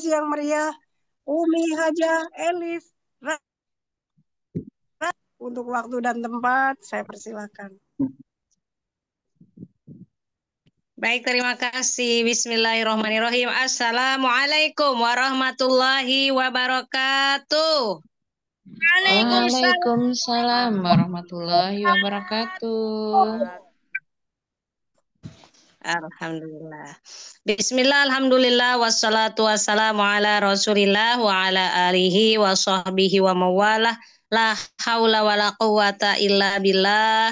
yang meriah Umi Haja Elis. Untuk waktu dan tempat, saya persilakan. Baik, terima kasih. Bismillahirrahmanirrahim. Assalamualaikum warahmatullahi wabarakatuh. Waalaikumsalam warahmatullahi wabarakatuh. Alhamdulillah. Bismillah, alhamdulillah, wassalatu wassalamu ala rasulillah wa ala alihi wa sahbihi wa mawalah. La hawla wa la quwata illa billah.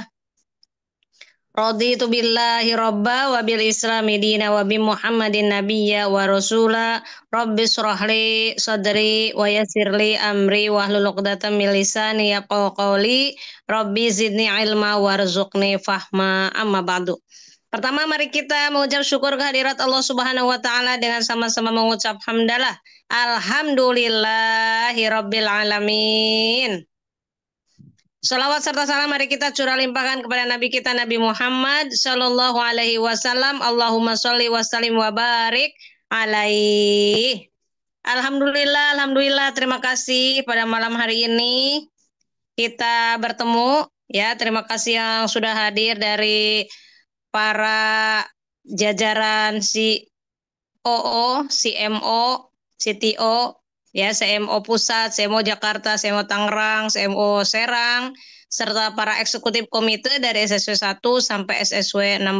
Raditu billahi robba wa bil islami dina wa bi muhammadin nabiyya wa rasula. Rabbi surahli sadri wa yasirli amri wa hlul uqdatan min lisani yafqahu qawli. Rabbi zidni ilma warzuqni fahma, amma ba'du. Pertama, mari kita mengucap syukur kehadirat Allah Subhanahu wa taala dengan sama-sama mengucap hamdalah. Alhamdulillahi rabbil alamin. Salawat serta salam mari kita curah limpahkan kepada Nabi kita Nabi Muhammad Sallallahu Alaihi Wasallam. Allahumma sholli wa sallim wa barik alaihi. Alhamdulillah, alhamdulillah. Terima kasih pada malam hari ini kita bertemu. Ya, terima kasih yang sudah hadir dari para jajaran COO, CMO, CTO, ya, CMO Pusat, CMO Jakarta, CMO Tangerang, CMO Serang, serta para eksekutif komite dari SSW 1 sampai SSW 16.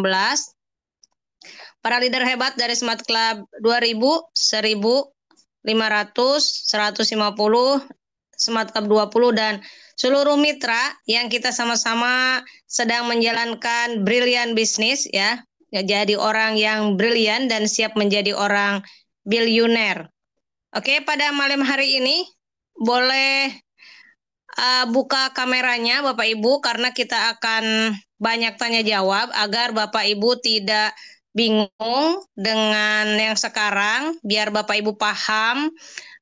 Para leader hebat dari Smart Club 2000, 1000, 500, 150, Smart Club 20, dan seluruh mitra yang kita sama-sama sedang menjalankan brilliant bisnis, ya. Jadi orang yang brilian dan siap menjadi orang bilioner. Oke, pada malam hari ini boleh buka kameranya Bapak Ibu karena kita akan banyak tanya jawab agar Bapak Ibu tidak bingung dengan yang sekarang, biar Bapak Ibu paham.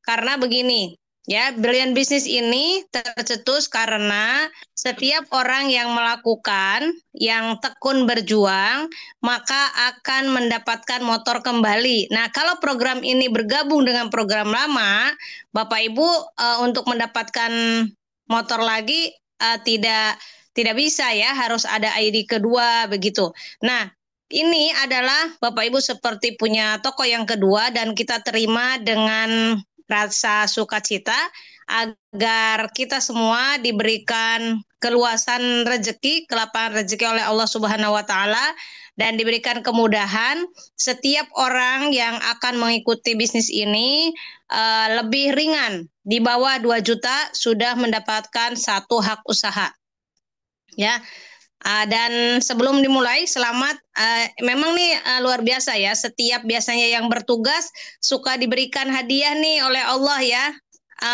Karena begini, ya, brilliant bisnis ini tercetus karena setiap orang yang melakukan, yang tekun berjuang, maka akan mendapatkan motor kembali. Nah, kalau program ini bergabung dengan program lama, Bapak Ibu untuk mendapatkan motor lagi tidak bisa, ya, harus ada ID kedua begitu. Nah, ini adalah Bapak Ibu seperti punya toko yang kedua dan kita terima dengan rasa sukacita agar kita semua diberikan keluasan rezeki, kelapangan rezeki oleh Allah Subhanahu wa taala dan diberikan kemudahan. Setiap orang yang akan mengikuti bisnis ini lebih ringan, di bawah 2 juta sudah mendapatkan satu hak usaha. Ya. Dan sebelum dimulai, selamat. Memang nih luar biasa, ya. Setiap biasanya yang bertugas suka diberikan hadiah nih oleh Allah, ya.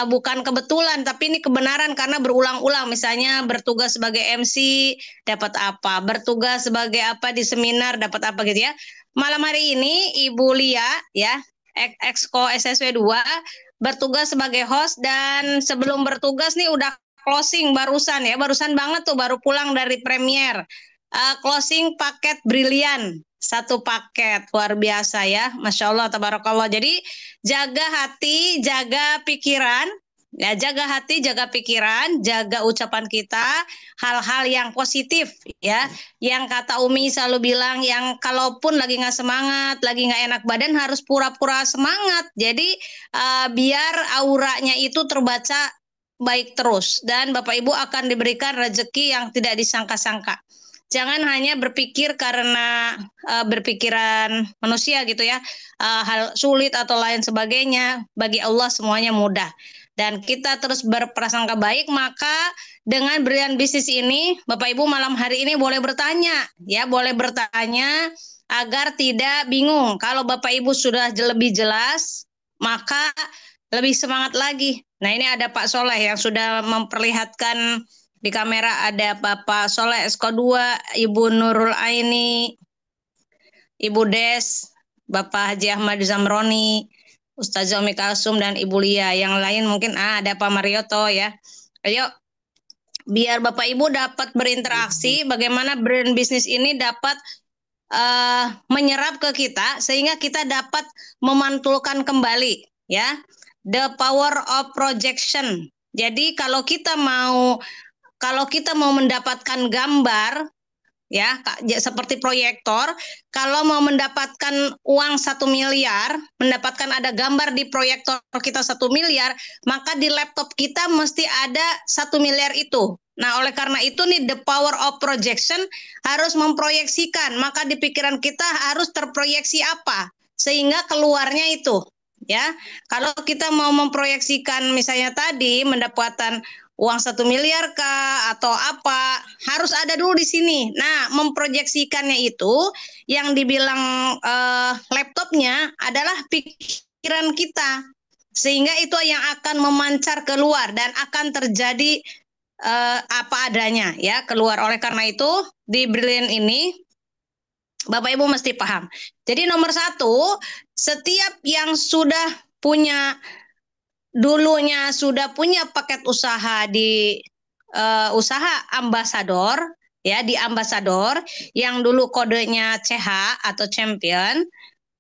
Bukan kebetulan, tapi ini kebenaran karena berulang-ulang. Misalnya bertugas sebagai MC dapat apa, bertugas sebagai apa di seminar dapat apa gitu, ya. Malam hari ini Ibu Lia, ya, Exco SSW 2 bertugas sebagai host, dan sebelum bertugas nih udah closing barusan, ya, barusan banget tuh, baru pulang dari premier. Closing paket brilian, satu paket luar biasa, ya, Masya Allah, tabarakallah. Jadi jaga hati, jaga pikiran, ya, jaga hati, jaga pikiran, jaga ucapan kita, hal-hal yang positif, ya. Yang kata Umi selalu bilang, yang kalaupun lagi nggak semangat, lagi nggak enak badan, harus pura-pura semangat. Jadi biar auranya itu terbaca baik terus, dan Bapak Ibu akan diberikan rezeki yang tidak disangka-sangka. Jangan hanya berpikir karena berpikiran manusia gitu, ya, hal sulit atau lain sebagainya. Bagi Allah semuanya mudah, dan kita terus berprasangka baik. Maka dengan brilliant bisnis ini, Bapak Ibu malam hari ini boleh bertanya, ya, boleh bertanya agar tidak bingung. Kalau Bapak Ibu sudah lebih jelas, maka lebih semangat lagi. Nah, ini ada Pak Soleh yang sudah memperlihatkan di kamera. Ada Bapak Soleh Esko 2, Ibu Nurul Aini, Ibu Des, Bapak Haji Ahmad Zamroni, Ustazah Umi Kalsum, dan Ibu Lia. Yang lain mungkin ada Pak Marioto, ya. Ayo, biar Bapak Ibu dapat berinteraksi, bagaimana brand bisnis ini dapat menyerap ke kita, sehingga kita dapat memantulkan kembali. ya. The power of projection. Jadi kalau kita mau mendapatkan gambar, ya seperti proyektor, kalau mau mendapatkan uang 1 miliar, mendapatkan ada gambar di proyektor kita 1 miliar, maka di laptop kita mesti ada 1 miliar itu. Nah, oleh karena itu nih, the power of projection harus memproyeksikan, maka di pikiran kita harus terproyeksi apa sehingga keluarnya itu, ya. Kalau kita mau memproyeksikan misalnya tadi mendapatkan uang 1 miliar kah atau apa, harus ada dulu di sini. Nah, memproyeksikannya itu yang dibilang laptopnya adalah pikiran kita, sehingga itu yang akan memancar keluar dan akan terjadi apa adanya, ya, keluar. Oleh karena itu di Brilliant ini Bapak Ibu mesti paham. Jadi nomor 1, setiap yang sudah punya dulunya sudah punya paket usaha di usaha ambasador, ya, di ambasador yang dulu kodenya CH atau champion.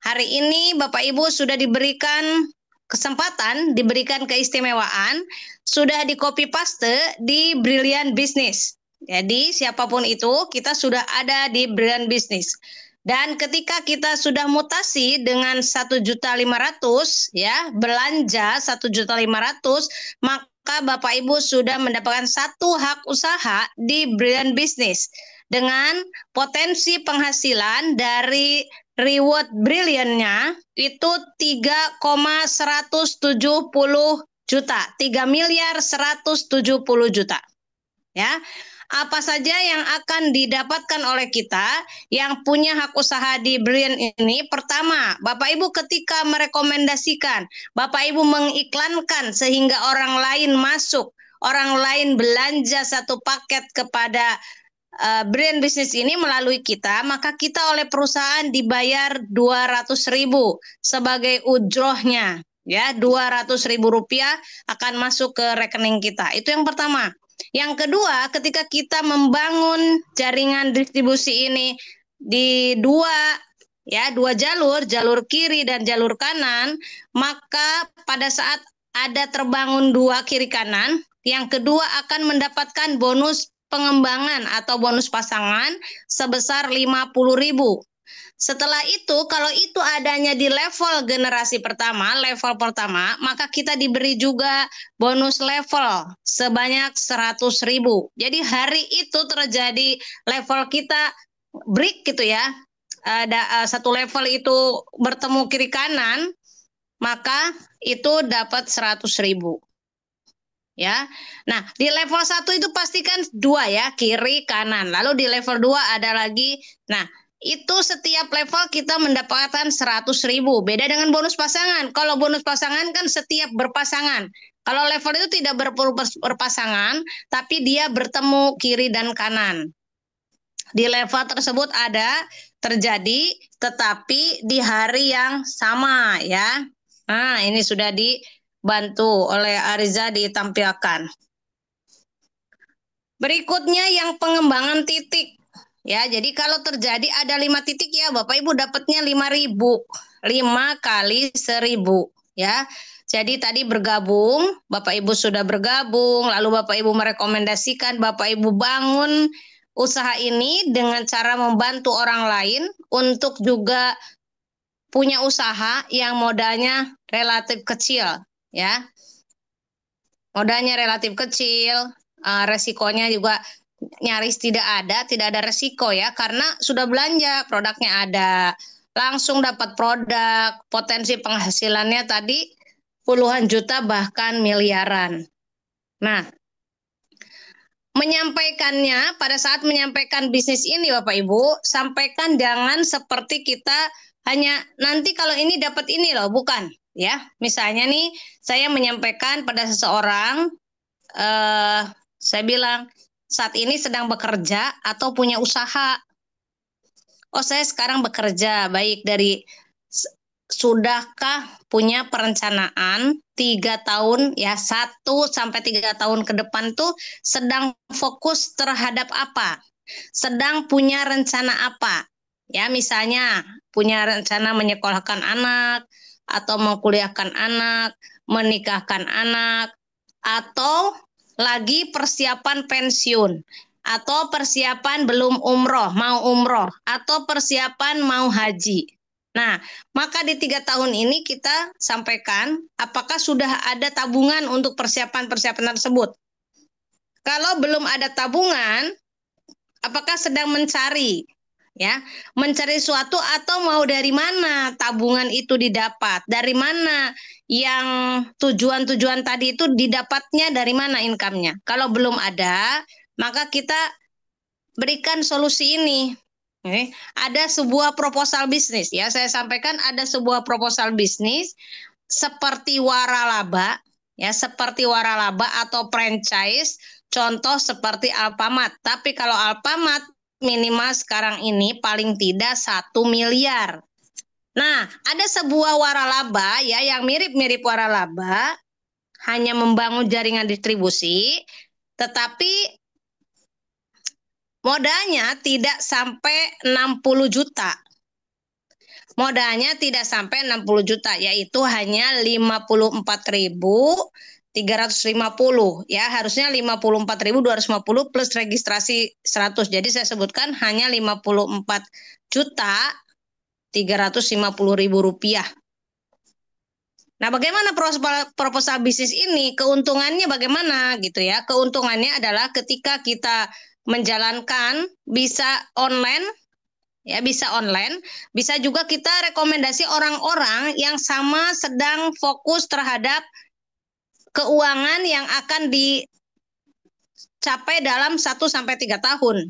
Hari ini Bapak Ibu sudah diberikan kesempatan, diberikan keistimewaan, sudah di copy paste di Brilliant Business. Jadi siapapun itu, kita sudah ada di Brilliant Business. Dan ketika kita sudah mutasi dengan 1.500.000, ya, belanja 1.500.000, maka Bapak Ibu sudah mendapatkan 1 hak usaha di Brilliant Business dengan potensi penghasilan dari reward Brilliant-nya itu 3,170 juta, 3.170 juta. Ya. Apa saja yang akan didapatkan oleh kita yang punya hak usaha di Brilliant ini? Pertama, Bapak Ibu ketika merekomendasikan, Bapak Ibu mengiklankan sehingga orang lain masuk, orang lain belanja 1 paket kepada Brilliant Business ini melalui kita, maka kita oleh perusahaan dibayar 200.000 sebagai ujrohnya, ya, 200.000 rupiah akan masuk ke rekening kita. Itu yang pertama. Yang kedua, ketika kita membangun jaringan distribusi ini di dua jalur, jalur kiri dan jalur kanan, maka pada saat ada terbangun 2 kiri kanan, yang kedua akan mendapatkan bonus pengembangan atau bonus pasangan sebesar 50.000. Setelah itu, kalau itu adanya di level generasi pertama, level pertama, maka kita diberi juga bonus level sebanyak 100.000. Jadi hari itu terjadi level kita break gitu ya. Ada 1 level itu bertemu kiri kanan, maka itu dapat 100.000. Ya. Nah, di level 1 itu pastikan 2 ya, kiri kanan. Lalu di level 2 ada lagi. Nah, itu setiap level kita mendapatkan 100.000. Beda dengan bonus pasangan. Kalau bonus pasangan kan setiap berpasangan. Kalau level itu tidak berpasangan, tapi dia bertemu kiri dan kanan. Di level tersebut ada terjadi, tetapi di hari yang sama ya. Nah, ini sudah dibantu oleh Ariza ditampilkan. Berikutnya yang pengembangan titik. Ya, jadi kalau terjadi ada 5 titik ya, Bapak Ibu dapatnya 5.000. 5 kali 1.000 ya. Jadi tadi bergabung, Bapak Ibu sudah bergabung, lalu Bapak Ibu merekomendasikan, Bapak Ibu bangun usaha ini dengan cara membantu orang lain untuk juga punya usaha yang modalnya relatif kecil ya. Modalnya relatif kecil, resikonya juga nyaris tidak ada resiko ya, karena sudah belanja, produknya ada, langsung dapat produk, potensi penghasilannya tadi puluhan juta bahkan miliaran. Nah, menyampaikannya pada saat menyampaikan bisnis ini Bapak Ibu, sampaikan jangan seperti kita hanya nanti kalau ini dapat ini loh, bukan ya. Misalnya nih saya menyampaikan pada seseorang, saya bilang saat ini sedang bekerja atau punya usaha. Oh, saya sekarang bekerja, baik. Dari sudahkah punya perencanaan 3 tahun ya, 1 sampai 3 tahun ke depan tuh sedang fokus terhadap apa? Sedang punya rencana apa? Ya, misalnya punya rencana menyekolahkan anak atau mengkuliahkan anak, menikahkan anak, atau lagi persiapan pensiun, atau persiapan belum umroh, mau umroh, atau persiapan mau haji. Nah, maka di 3 tahun ini kita sampaikan apakah sudah ada tabungan untuk persiapan-persiapan tersebut. Kalau belum ada tabungan, apakah sedang mencari, ya, mencari suatu atau mau dari mana tabungan itu didapat, dari mana yang tujuan-tujuan tadi itu didapatnya, dari mana income-nya. Kalau belum ada, maka kita berikan solusi ini. Ada sebuah proposal bisnis, ya, saya sampaikan ada sebuah proposal bisnis seperti waralaba, ya, seperti waralaba atau franchise, contoh seperti Alfamart. Tapi kalau Alfamart minimal sekarang ini paling tidak 1 miliar. Nah, ada sebuah waralaba, ya, yang mirip-mirip waralaba, hanya membangun jaringan distribusi, tetapi modalnya tidak sampai 60 juta. Modalnya tidak sampai 60 juta, yaitu hanya 54.350, ya, harusnya 54.250 plus registrasi 100. Jadi saya sebutkan hanya 54.350.000 rupiah. Nah, bagaimana proposal bisnis ini? Keuntungannya bagaimana gitu ya? Keuntungannya adalah ketika kita menjalankan bisa online, ya, bisa online, bisa juga kita rekomendasi orang-orang yang sama sedang fokus terhadap keuangan yang akan dicapai dalam 1-3 tahun.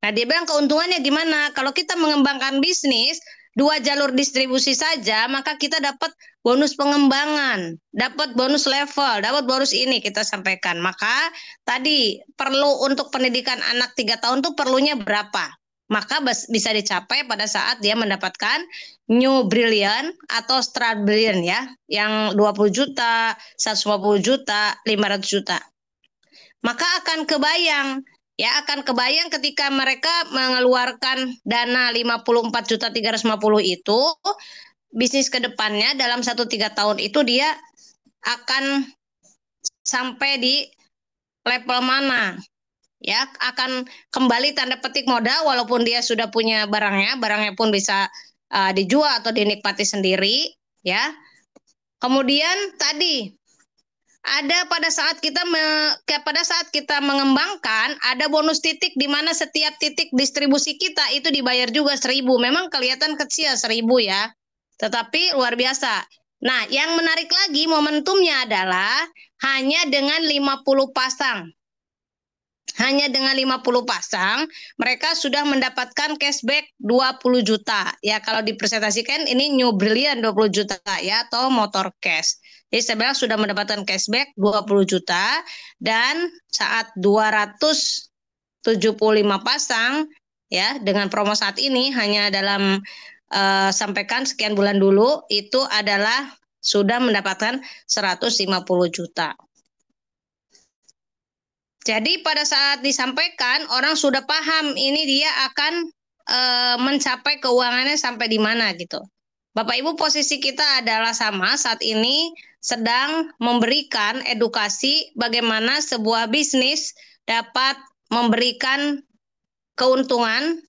Nah, dia bilang keuntungannya gimana? Kalau kita mengembangkan bisnis 2 jalur distribusi saja, maka kita dapat bonus pengembangan, dapat bonus level, dapat bonus ini kita sampaikan. Maka tadi perlu untuk pendidikan anak 3 tahun tuh perlunya berapa? Maka bisa dicapai pada saat dia mendapatkan New Brilliant atau Start Brilliant, ya, yang 20 juta, 150 juta, 500 juta. Maka akan kebayang, ya, akan kebayang ketika mereka mengeluarkan dana 54.350 itu, bisnis ke depannya dalam 1-3 tahun itu dia akan sampai di level mana, ya, akan kembali tanda petik modal walaupun dia sudah punya barangnya pun bisa dijual atau dinikmati sendiri, ya. Kemudian tadi ada pada saat kita mengembangkan ada bonus titik di mana setiap titik distribusi kita itu dibayar juga 1.000. Memang kelihatan kecil 1.000, ya, tetapi luar biasa. Nah, yang menarik lagi momentumnya adalah hanya dengan 50 pasang. Hanya dengan 50 pasang, mereka sudah mendapatkan cashback 20 juta. Ya, kalau dipresentasikan ini New Brilliant 20 juta, ya, atau motor cash. Jadi saya bilang sudah mendapatkan cashback 20 juta, dan saat 275 pasang, ya, dengan promo saat ini hanya dalam sampaikan sekian bulan dulu, itu adalah sudah mendapatkan 150 juta. Jadi pada saat disampaikan orang sudah paham ini dia akan mencapai keuangannya sampai di mana gitu. Bapak Ibu, posisi kita adalah sama saat ini sedang memberikan edukasi bagaimana sebuah bisnis dapat memberikan keuntungan,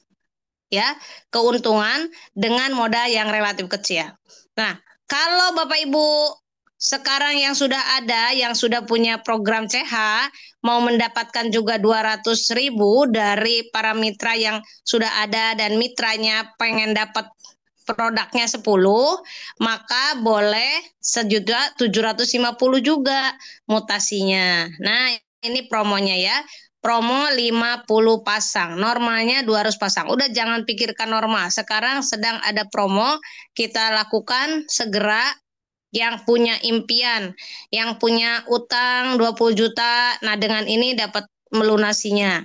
ya, keuntungan dengan modal yang relatif kecil. Nah, kalau Bapak Ibu sekarang yang sudah ada, yang sudah punya program CH, mau mendapatkan juga 200.000 dari para mitra yang sudah ada dan mitranya pengen dapat produknya 10, maka boleh 1.750.000 juga mutasinya. Nah, ini promonya, ya. Promo 50 pasang, normalnya 200 pasang. Udah jangan pikirkan normal. Sekarang sedang ada promo, kita lakukan segera. Yang punya impian, yang punya utang 20 juta, nah dengan ini dapat melunasinya.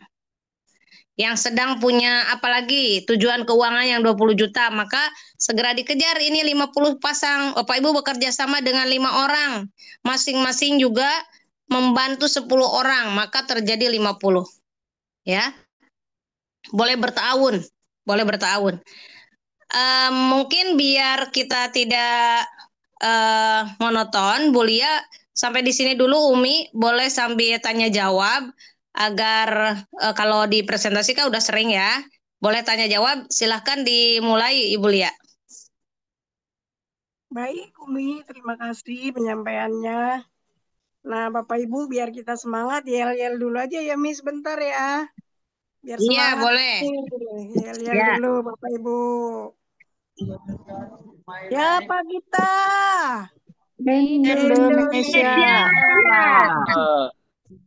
Yang sedang punya apalagi tujuan keuangan yang 20 juta, maka segera dikejar ini 50 pasang. Bapak Ibu bekerja sama dengan 5 orang, masing-masing juga membantu 10 orang, maka terjadi 50. Ya. Boleh bertahun, boleh bertahun. Mungkin biar kita tidak monoton. Bu Lia sampai di sini dulu. Umi boleh sambil tanya jawab agar kalau di presentasi kan udah sering ya. Boleh tanya jawab, silahkan dimulai Ibu Lia. Baik, Umi, terima kasih penyampaiannya. Nah, Bapak Ibu, biar kita semangat, yel-yel dulu aja ya, Mi, sebentar ya. Biar Iya, semangat. boleh. Yel-yel Ya. dulu, Bapak Ibu. Ya, Pak kita. Indonesia.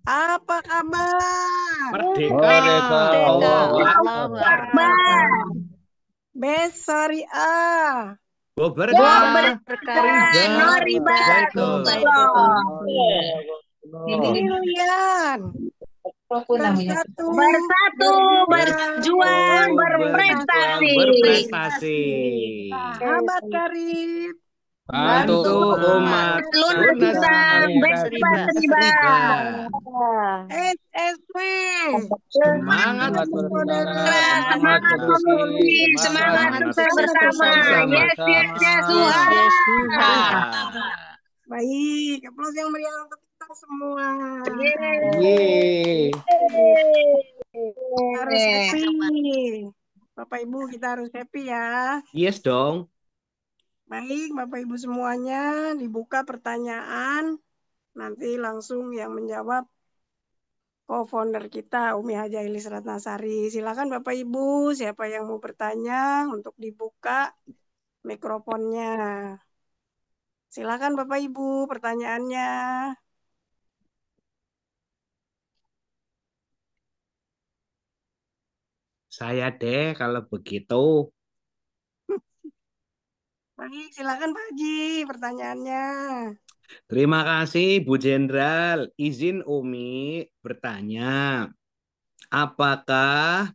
Apa kabar? Merdeka. Allahu Allahu Akbar. Besariah. Berkah. Noriba. Brilian. Bersatu. Berjuang, berprestasi. Sahabat karib. Bantu umat Lunas kita bebas SSW. semangat semangat produksi, semangat bersama. Yes, Tuhan. Baik, aplaus yang meriah untuk kita semua. Harus happy. Bapak Ibu, kita harus happy ya. Yes dong. Baik, Bapak Ibu semuanya, dibuka pertanyaan. Nanti langsung yang menjawab co-founder kita, Umi Haja Elis Ratnasari. Silakan Bapak Ibu, siapa yang mau bertanya untuk dibuka mikrofonnya. Silakan Bapak Ibu, pertanyaannya. Saya deh kalau begitu. Baik, silakan Pak Haji, pertanyaannya. Terima kasih Bu Jenderal. Izin Umi bertanya. Apakah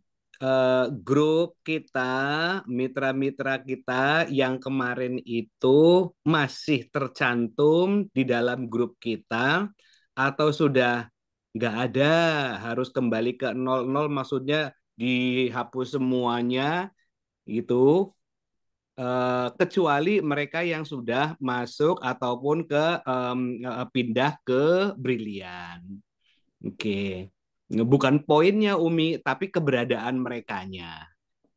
grup kita, mitra-mitra kita yang kemarin itu masih tercantum di dalam grup kita atau sudah nggak ada, harus kembali ke 00, maksudnya dihapus semuanya gitu, kecuali mereka yang sudah masuk ataupun pindah ke Brilian. Oke. Bukan poinnya Umi, tapi keberadaan merekanya.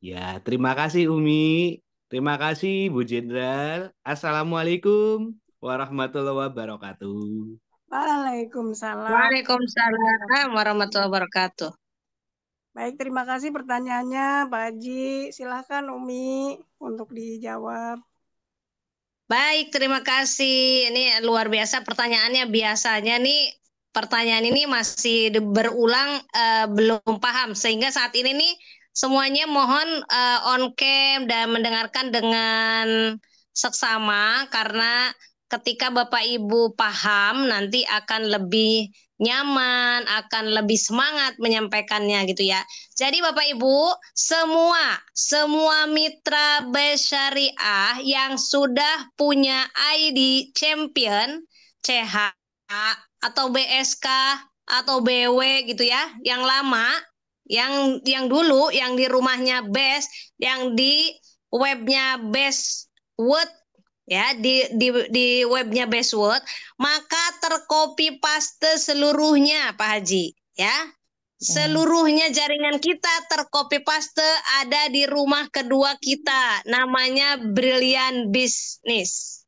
Ya, terima kasih Umi. Terima kasih Bu Jenderal. Assalamualaikum warahmatullahi wabarakatuh. Waalaikumsalam. Waalaikumsalam warahmatullahi wabarakatuh. Baik, terima kasih pertanyaannya Pak Haji. Silahkan Umi untuk dijawab. Baik, terima kasih. Ini luar biasa pertanyaannya. Biasanya nih pertanyaan ini masih berulang, belum paham. Sehingga saat ini nih semuanya mohon on cam dan mendengarkan dengan seksama, karena ketika Bapak Ibu paham nanti akan lebih nyaman, akan lebih semangat menyampaikannya gitu ya. Jadi Bapak Ibu, semua mitra Syariah yang sudah punya ID champion, CH atau BSK atau BW gitu ya, yang lama, yang dulu, yang di rumahnya Best, yang di webnya Best Word ya, di webnya Bestwood, maka tercopy paste seluruhnya Pak Haji ya. Seluruhnya jaringan kita tercopy paste ada di rumah kedua kita, namanya Brilliant Business.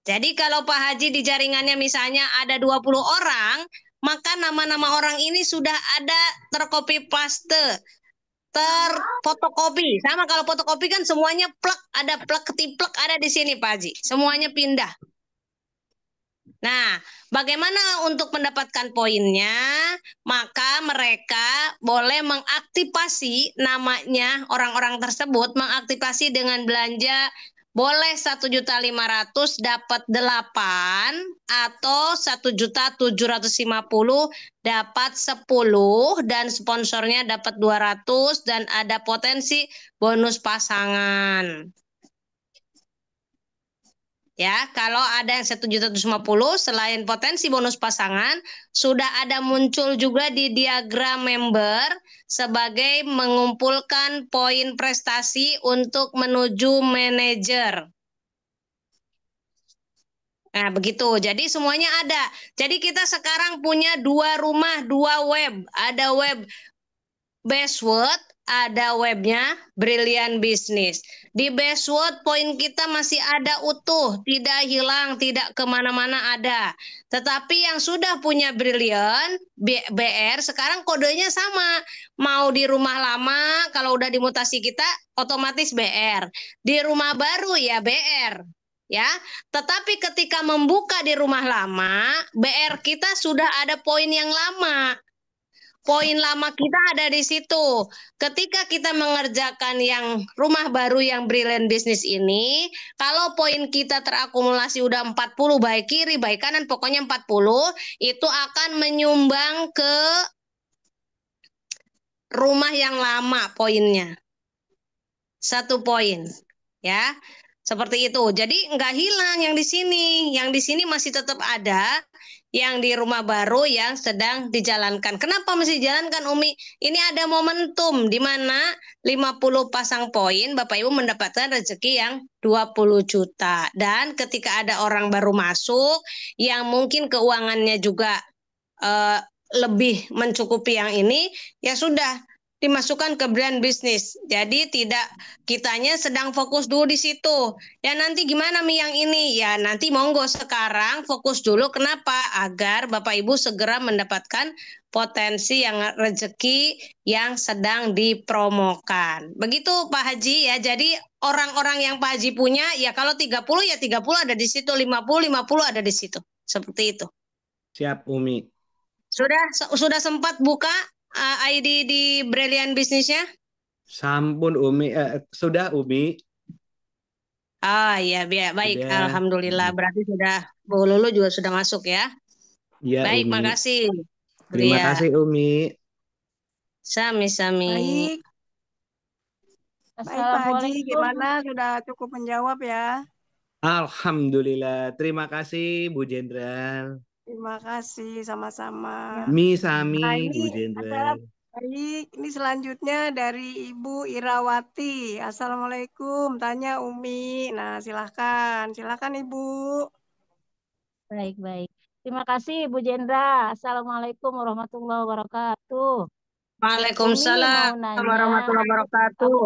Jadi kalau Pak Haji di jaringannya misalnya ada 20 orang, maka nama-nama orang ini sudah ada tercopy paste, terfotokopi. Sama kalau fotokopi kan semuanya plek, ada plek ketiplek ada di sini Pak Haji. Semuanya pindah. Nah, bagaimana untuk mendapatkan poinnya? Maka mereka boleh mengaktifasi namanya orang-orang tersebut, mengaktifasi dengan belanja boleh 1.500.000 dapat 8 atau 1.750.000 dapat 10 dan sponsornya dapat 200 dan ada potensi bonus pasangan. Ya, kalau ada yang 1.750.000 selain potensi bonus pasangan, sudah ada muncul juga di diagram member sebagai mengumpulkan poin prestasi untuk menuju manajer. Nah, begitu. Jadi semuanya ada. Jadi kita sekarang punya 2 rumah, 2 web. Ada web Bestword, ada webnya Brilliant Business. Di Bestword poin kita masih ada utuh, tidak hilang, tidak kemana-mana ada. Tetapi yang sudah punya Brilliant BR sekarang kodenya sama. Mau di rumah lama, kalau udah dimutasi kita otomatis BR. Di rumah baru ya BR. Ya, tetapi ketika membuka di rumah lama, BR kita sudah ada poin yang lama. Poin lama kita ada di situ. Ketika kita mengerjakan yang rumah baru yang Brilliant Business ini, kalau poin kita terakumulasi udah 40 baik kiri, baik kanan, pokoknya 40, itu akan menyumbang ke rumah yang lama poinnya. 1 poin. Ya. Seperti itu. Jadi nggak hilang yang di sini. Yang di sini masih tetap ada. Yang di rumah baru yang sedang dijalankan. Kenapa masih dijalankan, Umi? Ini ada momentum di mana 50 pasang poin Bapak Ibu mendapatkan rezeki yang 20 juta. Dan ketika ada orang baru masuk yang mungkin keuangannya juga eh, lebih mencukupi yang ini, ya sudah dimasukkan ke brand bisnis. Jadi tidak kitanya sedang fokus dulu di situ. Ya nanti gimana Mi yang ini? Ya nanti monggo sekarang fokus dulu. Kenapa? Agar Bapak Ibu segera mendapatkan potensi yang rezeki yang sedang dipromokan. Begitu Pak Haji ya. Jadi orang-orang yang Pak Haji punya ya kalau 30 ya 30 ada di situ, 50 ada di situ. Seperti itu. Siap, Umi. Sudah sempat buka ID di Brilliant Bisnisnya? Sampun, Umi. Sudah, Umi. Ah ya, baik. Sudah. Alhamdulillah. Berarti sudah Bu Lulu juga sudah masuk ya. Ya, Baik, Umi. makasih. Terima Lia. kasih, Umi. Sami-sami. Baik, baik Pak Haji, Assalamualaikum. gimana? Sudah cukup menjawab ya? Alhamdulillah. Terima kasih, Bu Jenderal. Terima kasih, sama-sama. Ya. Sami, Nah Bu ini Jenderal. baik, ini selanjutnya dari Ibu Irawati. Assalamualaikum, tanya Umi. Nah silahkan, silahkan Ibu. Baik. Terima kasih Bu Jendra. Assalamualaikum warahmatullahi wabarakatuh. Umi mau Waalaikumsalam nanya, warahmatullahi aku wabarakatuh.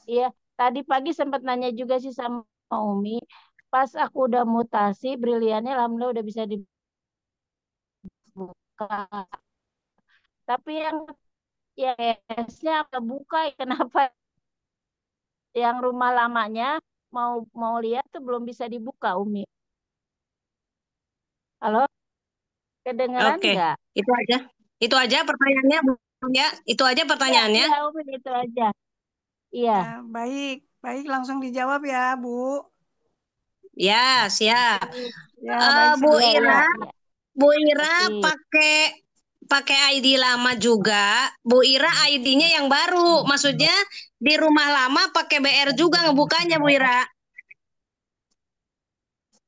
iya, tadi pagi sempat nanya juga sih sama Umi. Pas aku udah mutasi, briliannya alhamdulillah udah bisa dibuka. Tapi yang S-nya buka, kenapa yang rumah lamanya mau mau lihat tuh belum bisa dibuka, Umi. Halo, kedengeran Oke, nggak? itu aja. Itu aja pertanyaannya, Bu. Ya, itu aja Iya, pertanyaannya. iya Umi itu aja. Iya. Ya, baik, baik langsung dijawab ya Bu. Ya, siap. Ya, baik Bu Iya, iya, Ira, iya. Bu Ira Oke. pakai pakai ID lama juga. Bu Ira ID-nya yang baru. Maksudnya di rumah lama pakai BR juga ngebukanya Bu Ira.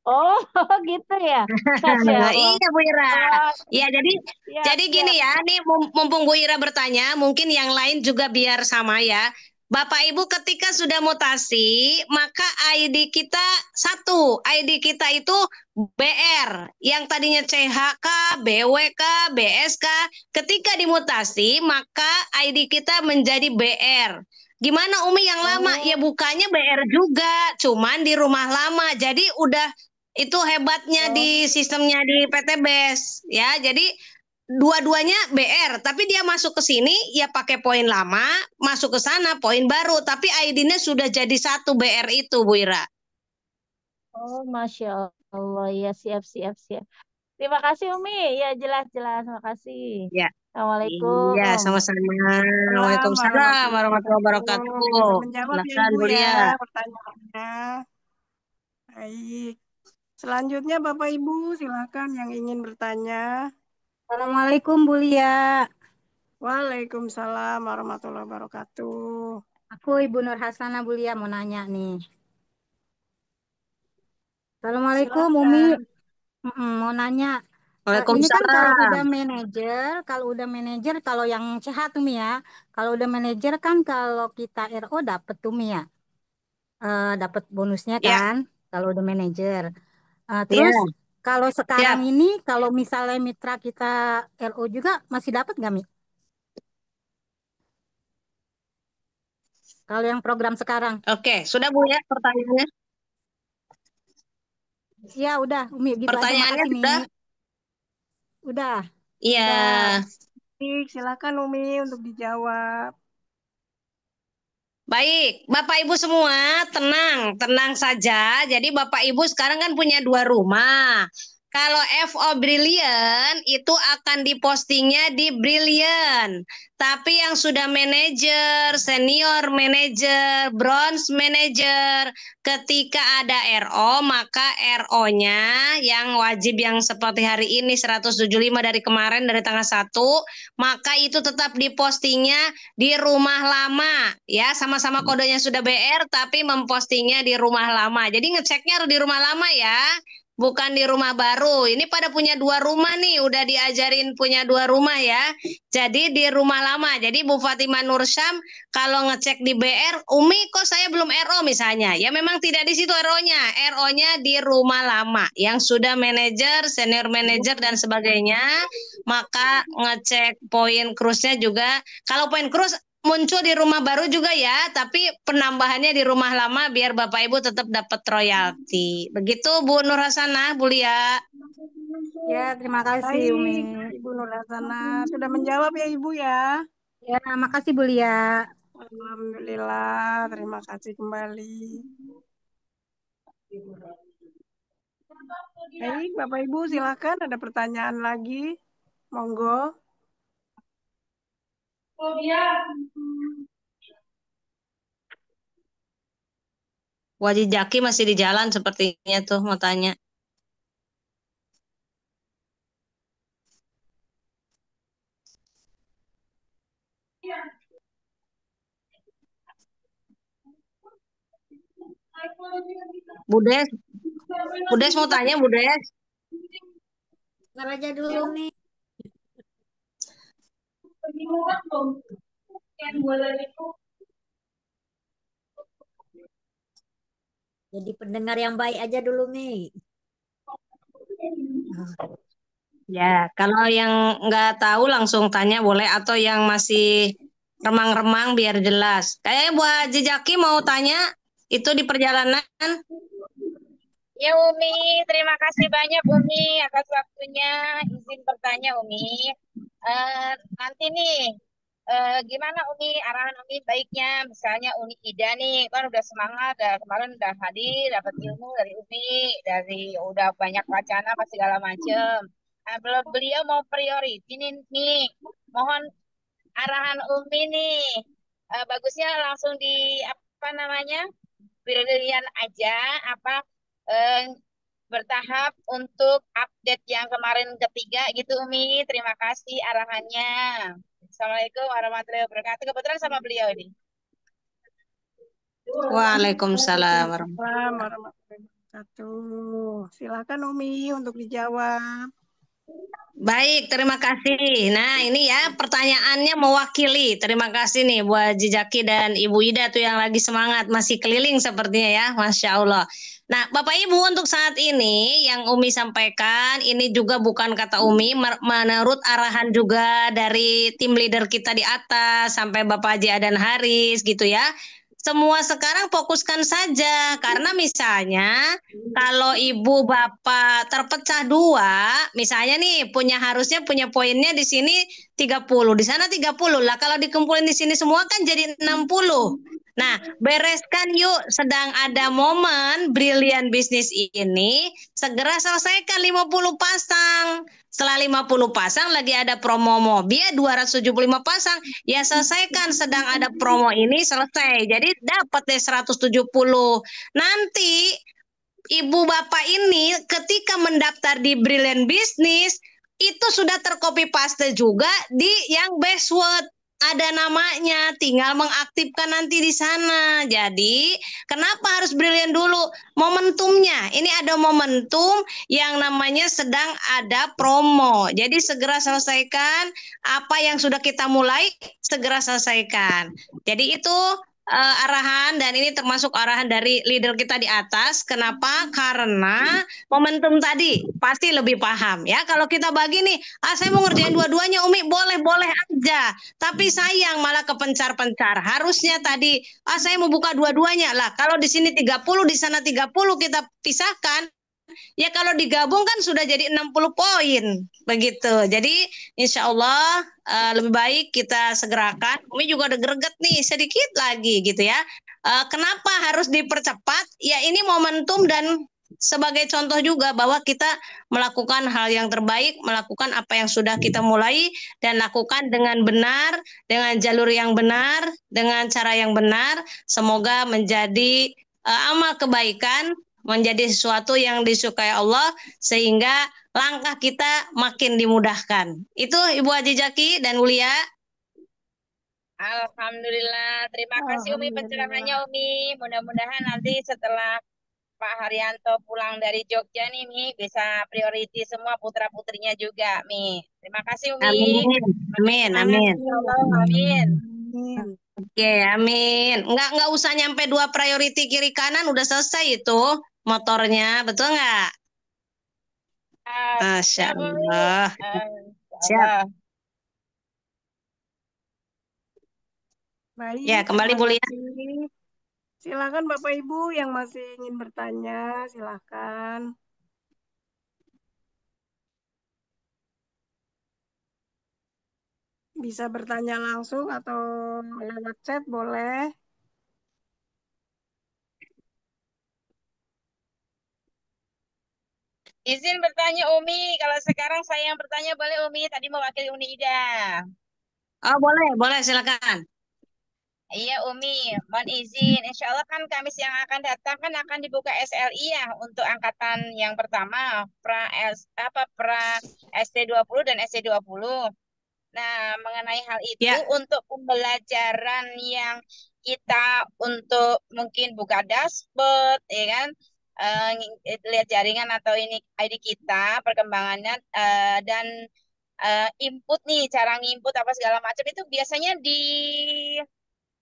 Oh, gitu ya. Masya Allah. Iya Bu Ira. Oh, Ya siap, jadi gini siap. ya, nih mumpung Bu Ira bertanya, mungkin yang lain juga biar sama ya. Bapak Ibu ketika sudah mutasi, maka ID kita satu, ID kita itu BR, yang tadinya CHK, BWK, BSK, ketika dimutasi maka ID kita menjadi BR. Gimana Umi yang lama? Ya Oh, bukanya BR juga, cuman di rumah lama. Jadi udah itu hebatnya oh, di sistemnya di PT BES ya. Jadi dua-duanya BR, tapi dia masuk ke sini ya pakai poin lama, masuk ke sana poin baru, tapi ID-nya sudah jadi satu BR itu Bu Ira. oh, Masya Allah. Ya, siap, siap, siap. Terima kasih, Umi. Ya, jelas-jelas. Makasih. Ya. Iya, Assalamualaikum. sama-sama. Salam Waalaikumsalam warahmatullahi warahmatullahi wabarakatuh. wabarakatuh. Bisa menjawab ya Silakan Ibu Bu ya Lia. pertanyaannya. Baik. Selanjutnya Bapak Ibu silakan yang ingin bertanya. Assalamualaikum Bu Lia. Waalaikumsalam warahmatullahi wabarakatuh. Aku Ibu Nur Hasanah Bu Lia mau nanya nih. Assalamualaikum Umi. Silakan. Mau nanya. Ini kan Waalaikumsalam. kalau udah manajer, kalau yang sehat Umi ya. Kalau udah manajer kan kalau kita RO dapet Umi ya. dapat bonusnya Ya, kan kalau udah manajer. ya, Terus kalau sekarang siap. ini kalau misalnya mitra kita LO juga masih dapat nggak Mi? Kalau yang program sekarang? Oke, sudah Bu ya pertanyaannya? Ya udah Umi gitu aja, Pertanyaannya makasih Mi. sudah? Udah, Iya. udah. Baik, silakan Umi untuk dijawab. Baik, Bapak Ibu semua tenang, tenang saja. Jadi Bapak Ibu sekarang kan punya 2 rumah. Kalau FO Brilliant itu akan dipostingnya di Brilliant. Tapi yang sudah manajer, senior manager, bronze manager, ketika ada RO, maka RO-nya yang wajib yang seperti hari ini 175 dari kemarin dari tanggal 1, maka itu tetap dipostingnya di rumah lama ya, sama-sama kodenya sudah BR tapi mempostingnya di rumah lama. Jadi ngeceknya harus di rumah lama ya, bukan di rumah baru. Ini pada punya 2 rumah nih, udah diajarin punya 2 rumah ya. Jadi di rumah lama. Jadi Bu Fatimah Nursyam kalau ngecek di BR, Umi kok saya belum RO misalnya. Ya memang tidak di situ RO-nya. RO-nya di rumah lama yang sudah manajer, senior manager dan sebagainya. Maka ngecek poin krusnya juga. Kalau poin krus muncul di rumah baru juga ya, tapi penambahannya di rumah lama biar Bapak Ibu tetap dapat royalti. Begitu Bu Nur Hasanah, Bu Lia. Ya, terima kasih Umi. Baik, Ibu Nur Hasanah. Sudah menjawab ya Ibu ya? Ya, makasih Bu Lia. Alhamdulillah, terima kasih kembali. Baik, Bapak Ibu silakan ada pertanyaan lagi. Monggo. Wajib Jaki masih di jalan sepertinya tuh mau tanya. Budes, Budes mau tanya Budes. Ntar aja dulu Mi. Jadi pendengar yang baik aja dulu Mi. Ya, kalau yang nggak tahu langsung tanya boleh atau yang masih remang-remang biar jelas. Kayaknya Bu Haji Jaki mau tanya itu di perjalanan. Ya Umi, terima kasih banyak Umi atas waktunya. Izin bertanya Umi. Nanti nih, gimana Umi arahan Umi baiknya? Misalnya Umi Ida nih, kan udah semangat, kemarin udah hadir, dapat ilmu dari Umi, dari udah banyak wacana apa segala macem. Nah, beliau mau priority nih. Mohon arahan Umi nih. Bagusnya langsung di apa namanya? Pilihan aja apa eh, bertahap untuk update yang kemarin ketiga gitu Umi. Terima kasih arahannya. Assalamualaikum warahmatullahi wabarakatuh. Kebetulan sama beliau ini. Waalaikumsalam warahmatullahi Waalaikumsalam warahmatullahi wabarakatuh. Silakan Umi untuk dijawab. Baik, terima kasih. Nah, ini ya pertanyaannya mewakili. Terima kasih nih buat Jijaki dan Ibu Ida tuh yang lagi semangat, masih keliling sepertinya ya, Masya Allah. Nah, Bapak Ibu untuk saat ini yang Umi sampaikan, ini juga bukan kata Umi, menurut arahan juga dari tim leader kita di atas, sampai Bapak Haji Adan Haris gitu ya. Semua sekarang fokuskan saja, karena misalnya kalau ibu bapak terpecah 2, misalnya nih harusnya punya poinnya di sini 30, di sana 30. Lah kalau dikumpulin di sini semua kan jadi 60. Nah, bereskan yuk, sedang ada momen Brilliant Bisnis ini, segera selesaikan 50 pasang. Setelah 50 pasang lagi ada promo mobil 275 pasang. Ya selesaikan, sedang ada promo ini selesai. Jadi dapat deh 170. Nanti ibu bapak ini ketika mendaftar di Brilliant Business itu sudah tercopy paste juga di yang password, ada namanya, tinggal mengaktifkan nanti di sana. Jadi kenapa harus Brilliant dulu? Momentumnya, ini ada momentum yang namanya sedang ada promo. Jadi segera selesaikan apa yang sudah kita mulai, segera selesaikan. Jadi itu arahan, dan ini termasuk arahan dari leader kita di atas. Kenapa? Karena momentum tadi pasti lebih paham ya. Kalau kita bagi nih, saya mau ngerjain dua-duanya Umi, boleh-boleh aja. Tapi sayang malah kepencar-pencar. Harusnya tadi, saya mau buka dua-duanya lah. Kalau di sini 30, di sana 30 kita pisahkan. Ya kalau digabung kan sudah jadi 60 poin begitu. Jadi insya Allah lebih baik kita segerakan. Umi juga udah greget nih sedikit lagi gitu ya. Kenapa harus dipercepat? Ya ini momentum dan sebagai contoh juga bahwa kita melakukan hal yang terbaik, melakukan apa yang sudah kita mulai dan lakukan dengan benar, dengan jalur yang benar, dengan cara yang benar. Semoga menjadi amal kebaikan, menjadi sesuatu yang disukai Allah sehingga langkah kita makin dimudahkan. Itu Ibu Haji Jaki dan Ulia. Alhamdulillah. Terima kasih Umi pencerahannya Alhamdulillah. Umi. Mudah-mudahan nanti setelah Pak Haryanto pulang dari Jogja nih Mi bisa priority semua putra-putrinya juga Mi. Terima kasih Umi. Amin. Amin. Amin. Amin. Amin. Oke, amin. Enggak usah nyampe 2 priority kiri kanan udah selesai itu motornya, betul nggak? Masya Siap Umi. Allah. Siap. Allah. Baik, Ya, kembali terima Bu Lia. kasih. Silakan Bapak Ibu yang masih ingin bertanya, silakan. Bisa bertanya langsung atau lewat chat boleh. Izin bertanya Umi, kalau sekarang saya yang bertanya boleh Umi, tadi mewakili Uni Ida. Oh, boleh silakan. Iya Umi, mohon izin. Insya Allah kan Kamis yang akan datang kan akan dibuka SLI ya untuk angkatan yang pertama pra ST20 dan ST20. Nah, mengenai hal itu Ya. untuk pembelajaran yang kita untuk mungkin buka dashboard, ya kan, lihat jaringan atau ini ID kita, perkembangannya dan input nih, cara nginput apa segala macam itu biasanya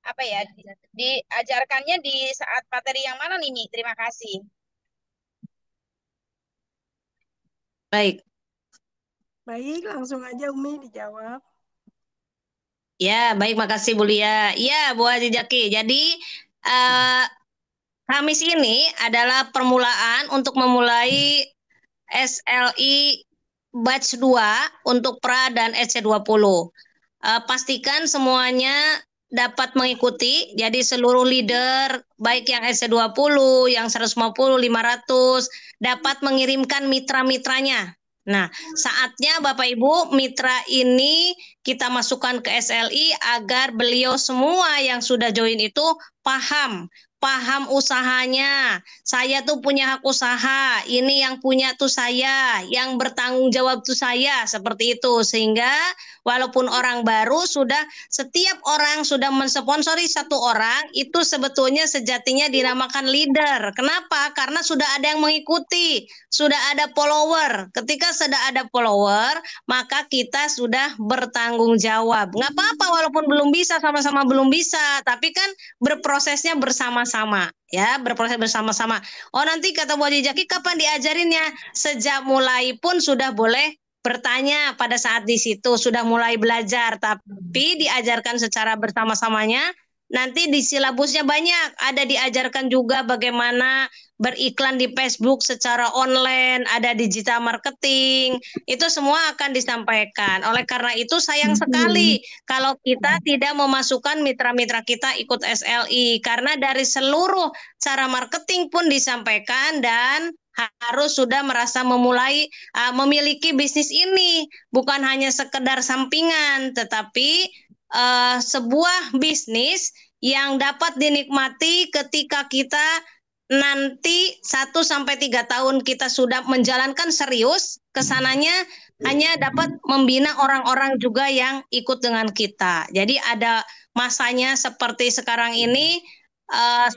apa ya diajarkannya di saat materi yang mana nih Mi? Terima kasih. Baik. Baik, langsung aja Umi dijawab. Ya, baik, makasih Bu Lia. Iya, Bu Haji Jaki. Jadi Kamis ini adalah permulaan untuk memulai SLI batch 2 untuk pra dan SC20. Pastikan semuanya dapat mengikuti. Jadi seluruh leader baik yang SC20, yang 150, 500 dapat mengirimkan mitra-mitranya. Nah, saatnya Bapak Ibu mitra ini kita masukkan ke SLI agar beliau semua yang sudah join itu paham usahanya. Saya tuh punya hak usaha, ini yang punya tuh saya, yang bertanggung jawab tuh saya, seperti itu. Sehingga walaupun orang baru setiap orang sudah mensponsori satu orang, itu sebetulnya sejatinya dinamakan leader. Kenapa? Karena sudah ada yang mengikuti, sudah ada follower. Ketika sudah ada follower, maka kita sudah bertanggung jawab. Nggak apa-apa walaupun belum bisa, sama-sama belum bisa, tapi kan berprosesnya bersama-sama ya, berproses bersama-sama. Oh, nanti kata Bu Haji Jaki kapan diajarinnya? Sejak mulai pun sudah boleh bertanya pada saat di situ, sudah mulai belajar, tapi diajarkan secara bersama-samanya. Nanti di silabusnya banyak, ada diajarkan juga bagaimana beriklan di Facebook secara online, ada digital marketing, itu semua akan disampaikan. Oleh karena itu sayang sekali kalau kita tidak memasukkan mitra-mitra kita ikut SLI, karena dari seluruh cara marketing pun disampaikan dan harus sudah merasa memiliki bisnis ini, bukan hanya sekedar sampingan, tetapi sebuah bisnis yang dapat dinikmati ketika kita nanti 1-3 tahun kita sudah menjalankan serius kesananya, hanya dapat membina orang-orang juga yang ikut dengan kita. Jadi ada masanya seperti sekarang ini,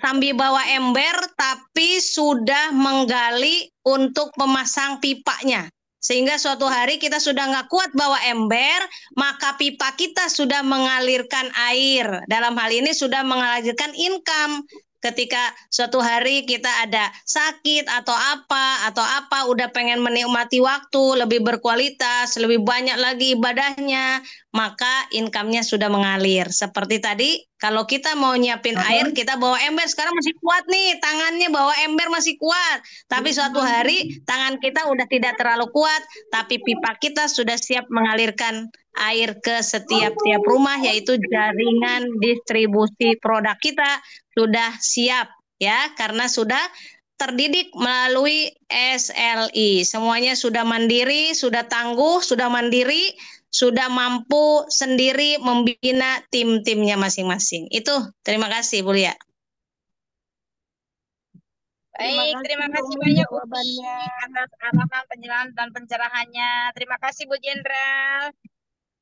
sambil bawa ember tapi sudah menggali untuk memasang pipanya. Sehingga suatu hari kita sudah nggak kuat bawa ember, maka pipa kita sudah mengalirkan air. Dalam hal ini sudah mengalirkan income. Ketika suatu hari kita ada sakit atau apa, udah pengen menikmati waktu, lebih berkualitas, lebih banyak lagi ibadahnya, maka income-nya sudah mengalir. Seperti tadi, kalau kita mau nyiapin air, kita bawa ember, sekarang masih kuat nih, tangannya bawa ember masih kuat. Tapi suatu hari, tangan kita udah tidak terlalu kuat, tapi pipa kita sudah siap mengalirkan air ke setiap rumah, yaitu jaringan distribusi produk kita sudah siap ya, karena sudah terdidik melalui SLI. Semuanya sudah mandiri, sudah tangguh, sudah mandiri, sudah mampu sendiri membina tim-timnya masing-masing. Itu, terima kasih Bu Lia. Baik, terima kasih Umi banyak Umi jawabannya. atas arahan, penjelasan dan pencerahannya. Terima kasih Bu Jenderal.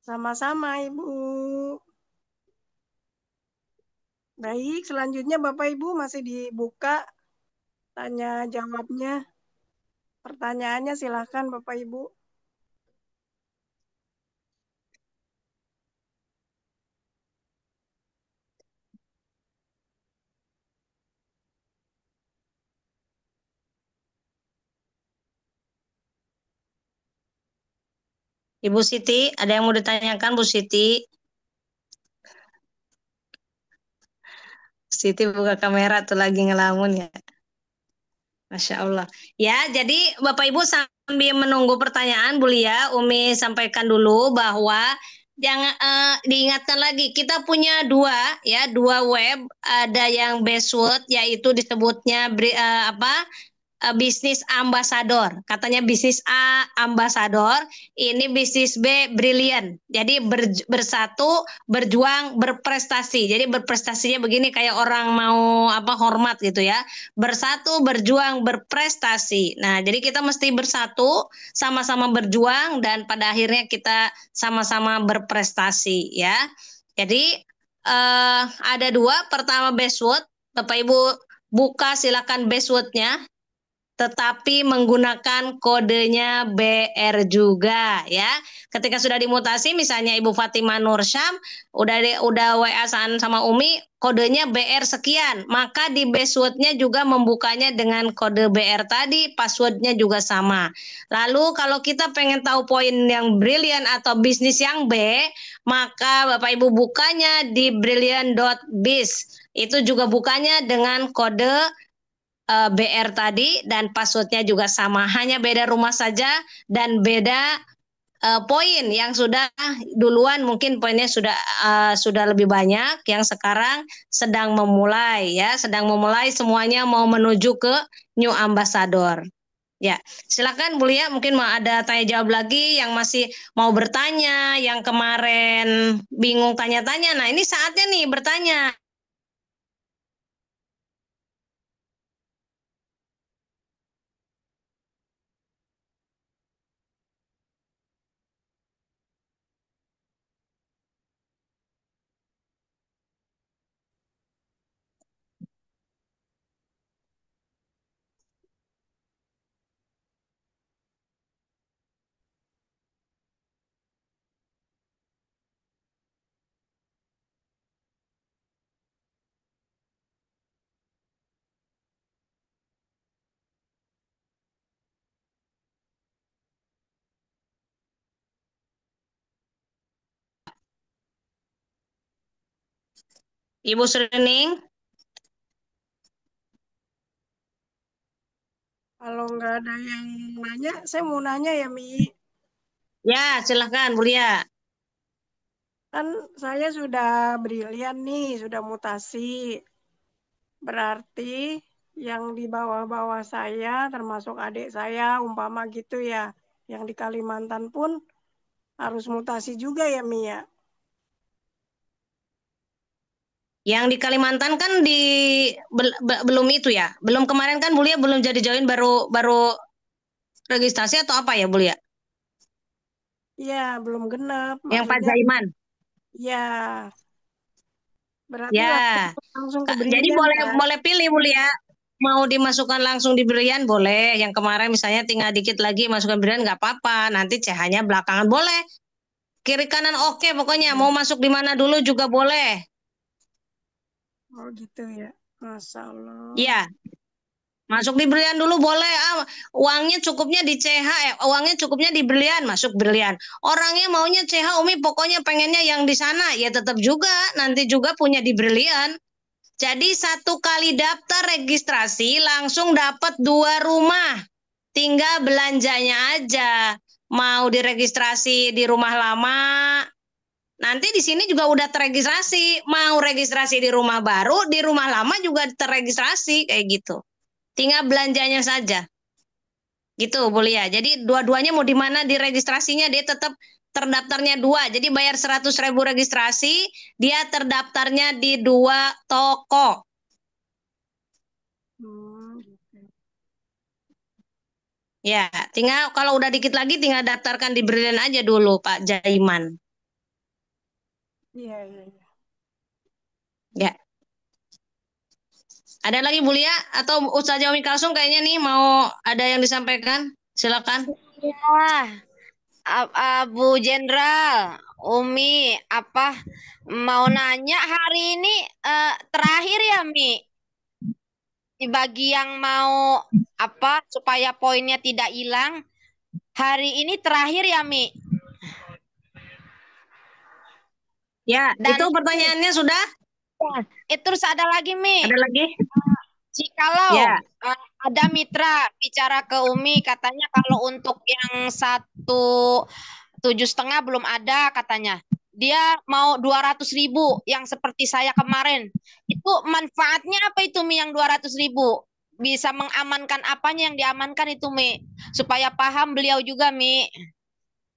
Sama-sama Ibu. Baik, selanjutnya Bapak Ibu masih dibuka tanya jawabnya. Pertanyaannya silahkan Bapak Ibu. Ibu Siti, ada yang mau ditanyakan Bu Siti? Siti buka kamera tuh lagi ngelamun ya. Masya Allah. Ya, jadi Bapak Ibu sambil menunggu pertanyaan, Bu Lia, Umi sampaikan dulu bahwa jangan diingatkan lagi, kita punya dua web, ada yang Bestwood, yaitu disebutnya bisnis ambasador. Katanya bisnis A ambasador, ini bisnis B brilian. Jadi bersatu, berjuang, berprestasi. Jadi berprestasinya begini kayak orang mau hormat gitu ya. Bersatu, berjuang, berprestasi. Nah, jadi kita mesti bersatu, sama-sama berjuang dan pada akhirnya kita sama-sama berprestasi ya. Jadi ada dua, pertama Bestwood. Bapak Ibu buka silakan Bestwood-nya, tetapi menggunakan kodenya BR juga ya. Ketika sudah dimutasi, misalnya Ibu Fatimah Nursyam udah WA-an sama Umi, kodenya BR sekian, maka di passwordnya juga membukanya dengan kode BR tadi, passwordnya juga sama. Lalu kalau kita pengen tahu poin yang brilian atau bisnis yang B, maka Bapak Ibu bukanya di brilliant.biz. Itu juga bukanya dengan kode BR tadi dan passwordnya juga sama, hanya beda rumah saja dan beda poin. Yang sudah duluan mungkin poinnya sudah lebih banyak, yang sekarang sedang memulai ya, semuanya mau menuju ke New Ambassador. Ya, silakan Bu Lia, mungkin mau ada tanya jawab lagi yang masih mau bertanya, yang kemarin bingung tanya-tanya. Nah, ini saatnya nih bertanya. Ibu Srining. Kalau nggak ada yang nanya, saya mau nanya ya Mi. Ya, silahkan Bu Lia. Kan saya sudah brilian nih, sudah mutasi. Berarti yang di bawah-bawah saya, termasuk adik saya, umpama gitu ya, yang di Kalimantan pun harus mutasi juga ya Mi ya. Yang di Kalimantan kan belum itu ya. Belum kemarin kan Bu Lia belum jadi join, baru registrasi atau apa ya Bu Lia? Iya, belum genap. Yang Pak Maksudnya, Jaiman. ya berarti Ya. langsung ke Jadi brilian boleh ya. boleh pilih Bu Lia. mau dimasukkan langsung di brilian boleh. Yang kemarin misalnya tinggal dikit lagi masukkan brilian nggak apa-apa. Nanti CH-nya belakangan boleh. Kiri kanan oke pokoknya. Mau masuk di mana dulu juga boleh. Oh gitu ya. Masya Allah. Iya. Masuk di brilian dulu boleh. Uangnya cukupnya di CH, uangnya cukupnya di brilian, masuk brilian. Orangnya maunya CH, Umi pokoknya pengennya yang di sana, ya tetap juga nanti juga punya di brilian. Jadi 1 kali daftar registrasi langsung dapat 2 rumah. Tinggal belanjanya aja. Mau diregistrasi di rumah lama, nanti di sini juga udah terregistrasi. Mau registrasi di rumah baru, di rumah lama juga terregistrasi kayak gitu. Tinggal belanjanya saja. Gitu, Bulia. Jadi dua-duanya mau di mana di registrasinya dia tetap terdaftarnya 2. Jadi bayar 100.000 registrasi, dia terdaftarnya di 2 toko. Gitu. Ya, tinggal kalau udah dikit lagi tinggal daftarkan di Brilian aja dulu, Pak Jaiman. Iya, iya, iya. Ya. Ada lagi Bulia atau Ustazah Umi Kalsum kayaknya nih mau ada yang disampaikan? Silakan. Ya, Bu Jenderal, Umi, mau nanya hari ini terakhir ya, Mi? Bagi yang mau supaya poinnya tidak hilang, hari ini terakhir ya, Mi? Ya, Dan itu pertanyaannya sudah? terus ada lagi, Mi. Ada lagi? Jikalau Ya. ada mitra bicara ke Umi, katanya kalau untuk yang 1,7,5 belum ada katanya. Dia mau 200.000 yang seperti saya kemarin. Itu manfaatnya apa itu Mi yang 200.000? Bisa mengamankan apanya yang diamankan itu Mi? Supaya paham beliau juga Mi.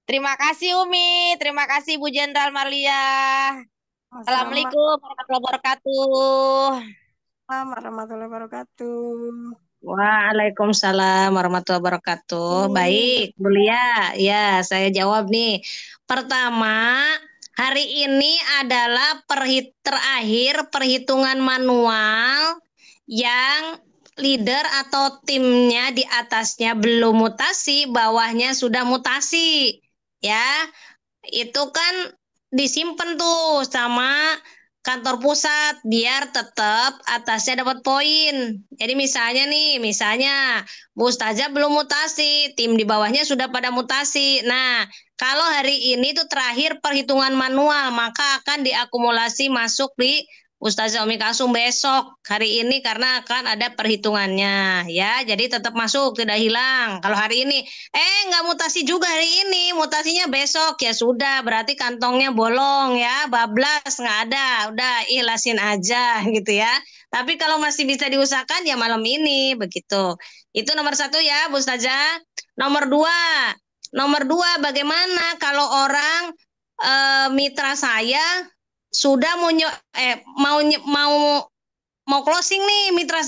Terima kasih Umi, terima kasih Bu Jenderal Marlia. Sama. Assalamualaikum warahmatullahi wabarakatuh. Assalamualaikum warahmatullahi wabarakatuh. Waalaikumsalam warahmatullahi wabarakatuh. Baik, Bulia. Ya, saya jawab nih. Pertama, hari ini adalah terakhir perhitungan manual yang leader atau timnya di atasnya belum mutasi, bawahnya sudah mutasi. Ya, itu kan disimpan tuh sama kantor pusat biar tetap atasnya dapat poin. Jadi misalnya Bu Ustazah belum mutasi, tim di bawahnya sudah pada mutasi. Nah, kalau hari ini tuh terakhir perhitungan manual, maka akan diakumulasi masuk di Ustazah Umi Kalsum besok hari ini karena akan ada perhitungannya ya. Jadi tetap masuk, tidak hilang. Kalau hari ini nggak mutasi juga hari ini, mutasinya besok ya sudah, berarti kantongnya bolong ya, bablas nggak ada, udah ikhlasin aja gitu ya. Tapi kalau masih bisa diusahakan ya malam ini begitu. Itu nomor 1 ya, Bu Ustazah. Nomor dua, bagaimana kalau orang mitra saya sudah mau closing nih, mitra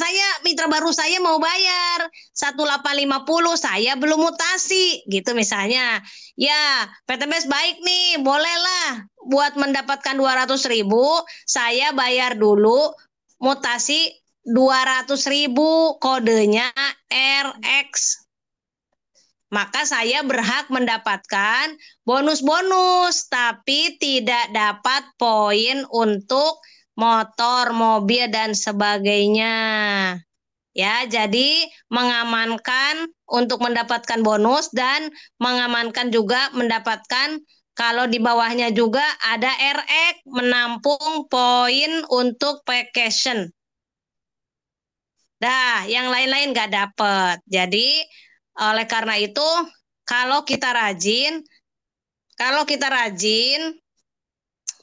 baru saya mau bayar 1.850, saya belum mutasi gitu misalnya. Ya, PTBS baik nih, bolehlah buat mendapatkan 200.000, saya bayar dulu mutasi 200.000, kodenya RX. Maka saya berhak mendapatkan bonus-bonus, tapi tidak dapat poin untuk motor, mobil, dan sebagainya. Ya, jadi mengamankan untuk mendapatkan bonus dan mengamankan juga mendapatkan kalau di bawahnya juga ada RX menampung poin untuk vacation. Dah, yang lain-lain nggak dapet. Jadi oleh karena itu kalau kita rajin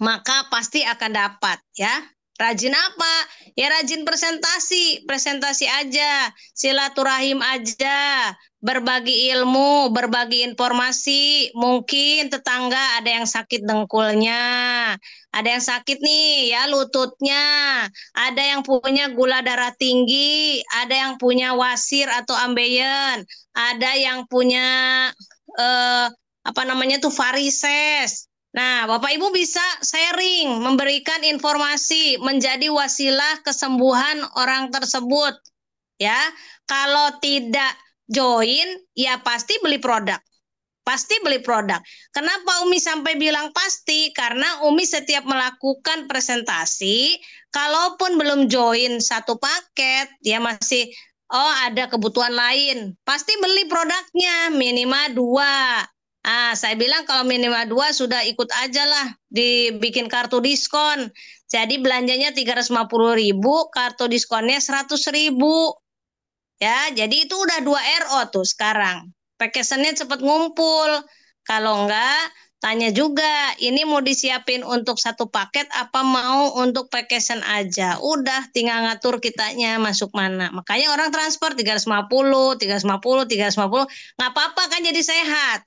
maka pasti akan dapat ya. Rajin apa? Ya rajin presentasi aja, silaturahim aja, berbagi ilmu, berbagi informasi. Mungkin tetangga ada yang sakit dengkulnya, ada yang sakit nih ya lututnya, ada yang punya gula darah tinggi, ada yang punya wasir atau ambeien, ada yang punya varises. Nah, Bapak Ibu bisa sharing, memberikan informasi, menjadi wasilah kesembuhan orang tersebut. Ya, kalau tidak join, ya pasti beli produk. Pasti beli produk. Kenapa Umi sampai bilang pasti? Karena Umi setiap melakukan presentasi, kalaupun belum join satu paket, dia masih, oh ada kebutuhan lain, pasti beli produknya minimal 2. Saya bilang kalau minimal 2 sudah ikut aja lah, dibikin kartu diskon. Jadi belanjanya 350.000, kartu diskonnya 100.000. Ya, jadi itu udah 2 RO tuh sekarang. Pakesannya cepet ngumpul. Kalau enggak, tanya juga, ini mau disiapin untuk satu paket apa mau untuk pakesan aja. Udah tinggal ngatur kitanya masuk mana. Makanya orang transport 350, 350, 350. Nggak apa-apa kan jadi sehat.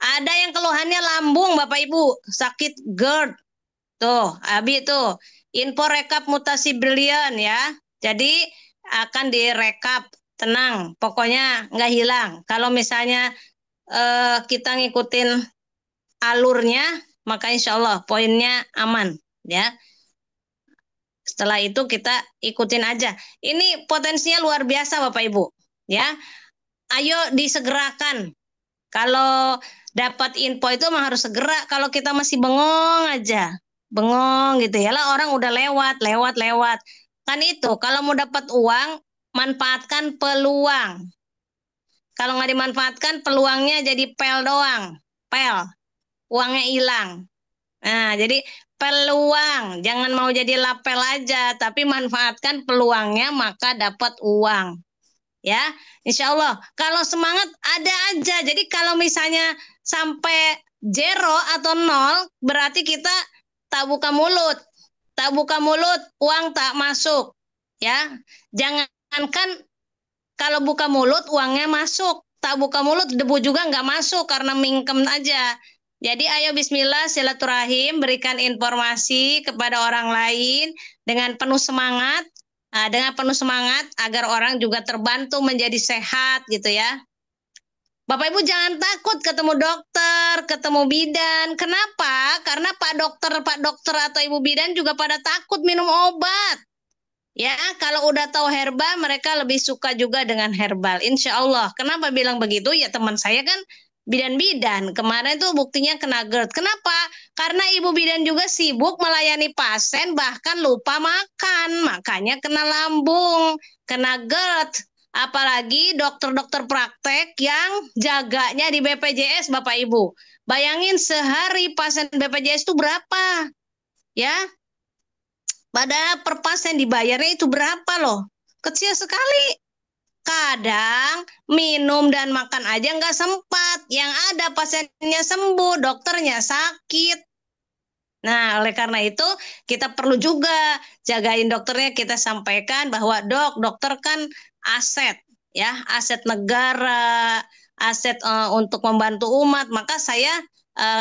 Ada yang keluhannya lambung Bapak Ibu, sakit GERD. Tuh, Abi tuh, info rekap mutasi brilian ya. Jadi akan direkap, tenang, pokoknya nggak hilang. Kalau misalnya kita ngikutin alurnya, maka insya Allah poinnya aman ya. Setelah itu kita ikutin aja. Ini potensinya luar biasa Bapak Ibu ya. Ayo disegerakan. Kalau dapat info itu emang harus segera. Kalau kita masih bengong aja, bengong gitu ya lah, orang udah lewat. Kan itu, kalau mau dapat uang, manfaatkan peluang. Kalau nggak dimanfaatkan, peluangnya jadi pel doang. Pel, uangnya hilang. Nah, jadi peluang, jangan mau jadi lapel aja, tapi manfaatkan peluangnya maka dapat uang. Ya, insya Allah. Kalau semangat ada aja. Jadi kalau misalnya sampai 0 atau 0, berarti kita tak buka mulut. Tak buka mulut, uang tak masuk. Ya, jangankan kalau buka mulut, uangnya masuk. Tak buka mulut, debu juga nggak masuk karena mingkem aja. Jadi ayo bismillah silaturahim, berikan informasi kepada orang lain dengan penuh semangat. Dengan penuh semangat agar orang juga terbantu menjadi sehat gitu ya. Bapak Ibu jangan takut ketemu dokter, ketemu bidan. Kenapa? Karena Pak dokter atau Ibu bidan juga pada takut minum obat. Ya, kalau udah tahu herbal, mereka lebih suka juga dengan herbal. Insya Allah. Kenapa bilang begitu? Ya teman saya kan bidan-bidan. Kemarin tuh buktinya kena GERD. Kenapa? Karena ibu bidan juga sibuk melayani pasien, bahkan lupa makan. Makanya kena lambung, kena GERD. Apalagi dokter-dokter praktek yang jaganya di BPJS, Bapak Ibu. Bayangin sehari pasien BPJS itu berapa? Ya, padahal per pasien dibayarnya itu berapa loh? Kecil sekali. Kadang minum dan makan aja nggak sempat. Yang ada pasiennya sembuh, dokternya sakit. Nah, oleh karena itu kita perlu juga jagain dokternya. Kita sampaikan bahwa dokter kan aset, ya, aset negara, aset untuk membantu umat. Maka saya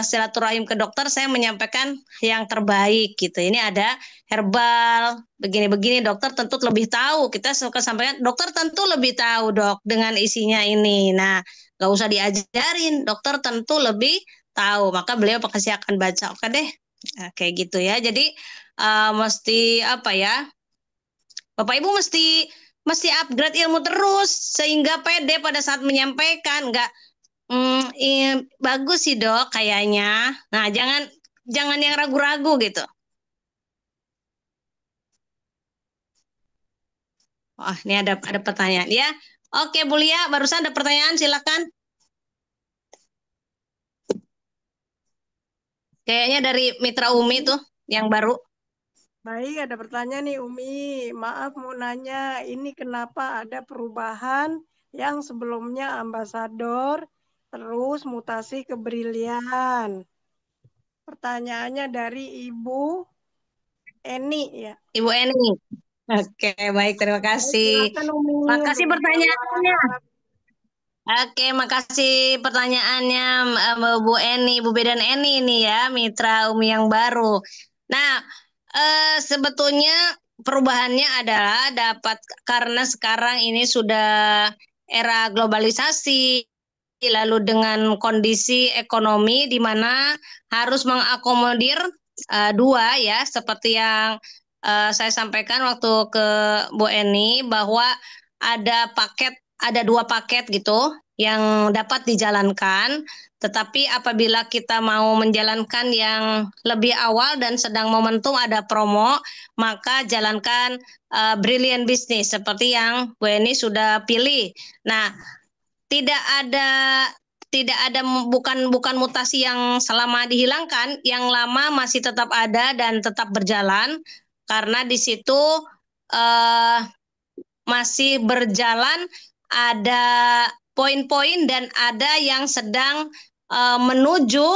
silaturahim ke dokter, saya menyampaikan yang terbaik gitu. Ini ada herbal, begini-begini, dokter tentu lebih tahu. Kita suka sampaikan, dokter tentu lebih tahu dok dengan isinya ini. Nah, nggak usah diajarin, dokter tentu lebih tahu. Maka beliau pasti akan baca. Oke deh. Nah, kayak gitu ya. Jadi mesti apa ya? Bapak Ibu mesti upgrade ilmu terus sehingga pede pada saat menyampaikan. Enggak bagus sih dok kayaknya. Nah, jangan yang ragu-ragu gitu. Wah, ini ada pertanyaan ya. Oke, Bu Lia, barusan ada pertanyaan, silakan. Kayaknya dari Mitra Umi tuh yang baru. Baik, ada pertanyaan nih Umi. Maaf mau nanya, ini kenapa ada perubahan yang sebelumnya ambasador, terus mutasi ke brilian? Pertanyaannya dari Ibu Eni ya. Ibu Eni. Oke, baik, terima kasih. Silakan Umi Makasih untuk pertanyaannya. menjawab. Oke, makasih pertanyaannya Bu Eni, Bu Bedan Eni ini ya, Mitra Umi yang baru. Nah, sebetulnya perubahannya adalah dapat karena sekarang ini sudah era globalisasi, lalu dengan kondisi ekonomi di mana harus mengakomodir dua ya, seperti yang saya sampaikan waktu ke Bu Eni bahwa ada 2 paket gitu yang dapat dijalankan. Tetapi apabila kita mau menjalankan yang lebih awal dan sedang momentum ada promo, maka jalankan Brilliant Business seperti yang Bu Eni sudah pilih. Nah, tidak ada bukan mutasi yang selama dihilangkan, yang lama masih tetap ada dan tetap berjalan karena di situ eh, masih berjalan, ada poin-poin dan ada yang sedang menuju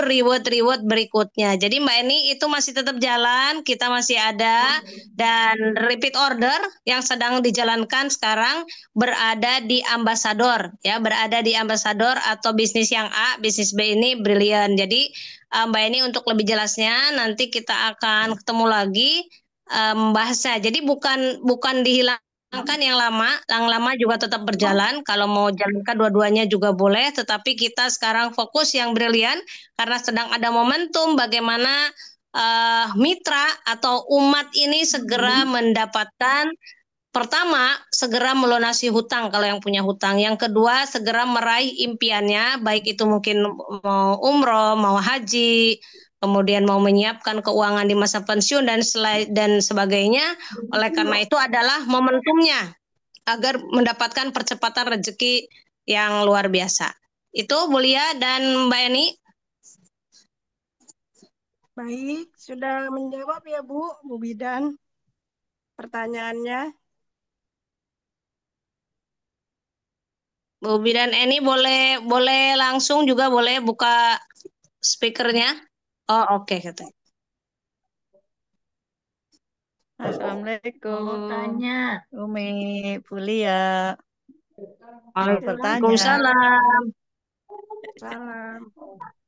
reward berikutnya. Jadi Mbak Eni itu masih tetap jalan, kita masih ada, dan repeat order yang sedang dijalankan sekarang berada di ambasador berada di ambasador atau bisnis yang A, bisnis B ini Brilliant. Jadi Mbak Eni untuk lebih jelasnya nanti kita akan ketemu lagi membahasnya. Jadi bukan dihilangkan yang lama juga tetap berjalan. Kalau mau jalankan dua-duanya juga boleh, tetapi kita sekarang fokus yang Brilliant karena sedang ada momentum bagaimana mitra atau umat ini segera mendapatkan. Pertama, segera melunasi hutang kalau yang punya hutang. Yang kedua, segera meraih impiannya, baik itu mungkin mau umroh, mau haji, kemudian mau menyiapkan keuangan di masa pensiun dan sebagainya. Oleh karena itu adalah momentumnya agar mendapatkan percepatan rezeki yang luar biasa. Itu Bu Lia dan Mbak Eni. Baik, sudah menjawab ya Bu Bidan pertanyaannya. Bu Bidan Eni boleh langsung juga boleh buka speakernya. Oh oke katanya. Assalamualaikum. Mau tanya, Umi Bulia. Mau bertanya. Waalaikumsalam. Salam.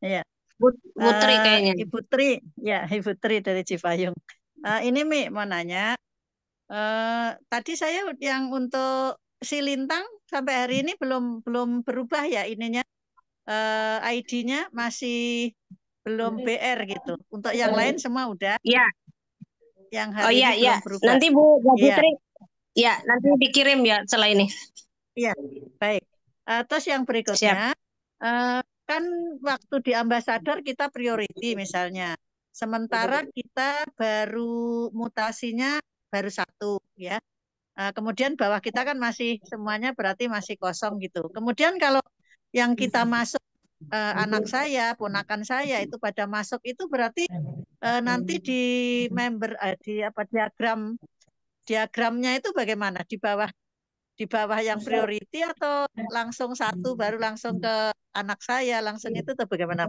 Iya. Bu Tri kayaknya. Ibu Tri, ya Ibu Tri dari Cipayung. Ini Mi mau nanya. Tadi saya yang untuk si Lintang sampai hari ini belum berubah ya ininya. ID-nya masih belum BR gitu. Untuk yang lain semua udah. Iya. Yang hari ini belum berubah. Nanti Bu Iya. Putri, ya nanti dikirim ya setelah ini. Iya, baik. Terus yang berikutnya, kan waktu di ambasador kita priority misalnya. Sementara kita baru mutasinya baru 1 ya. Kemudian bawah kita kan masih semuanya berarti masih kosong gitu. Kemudian kalau yang kita masuk anak saya, ponakan saya itu pada masuk itu berarti nanti di member di diagramnya itu bagaimana di bawah yang priority atau langsung 1 baru langsung ke anak saya langsung itu atau bagaimana?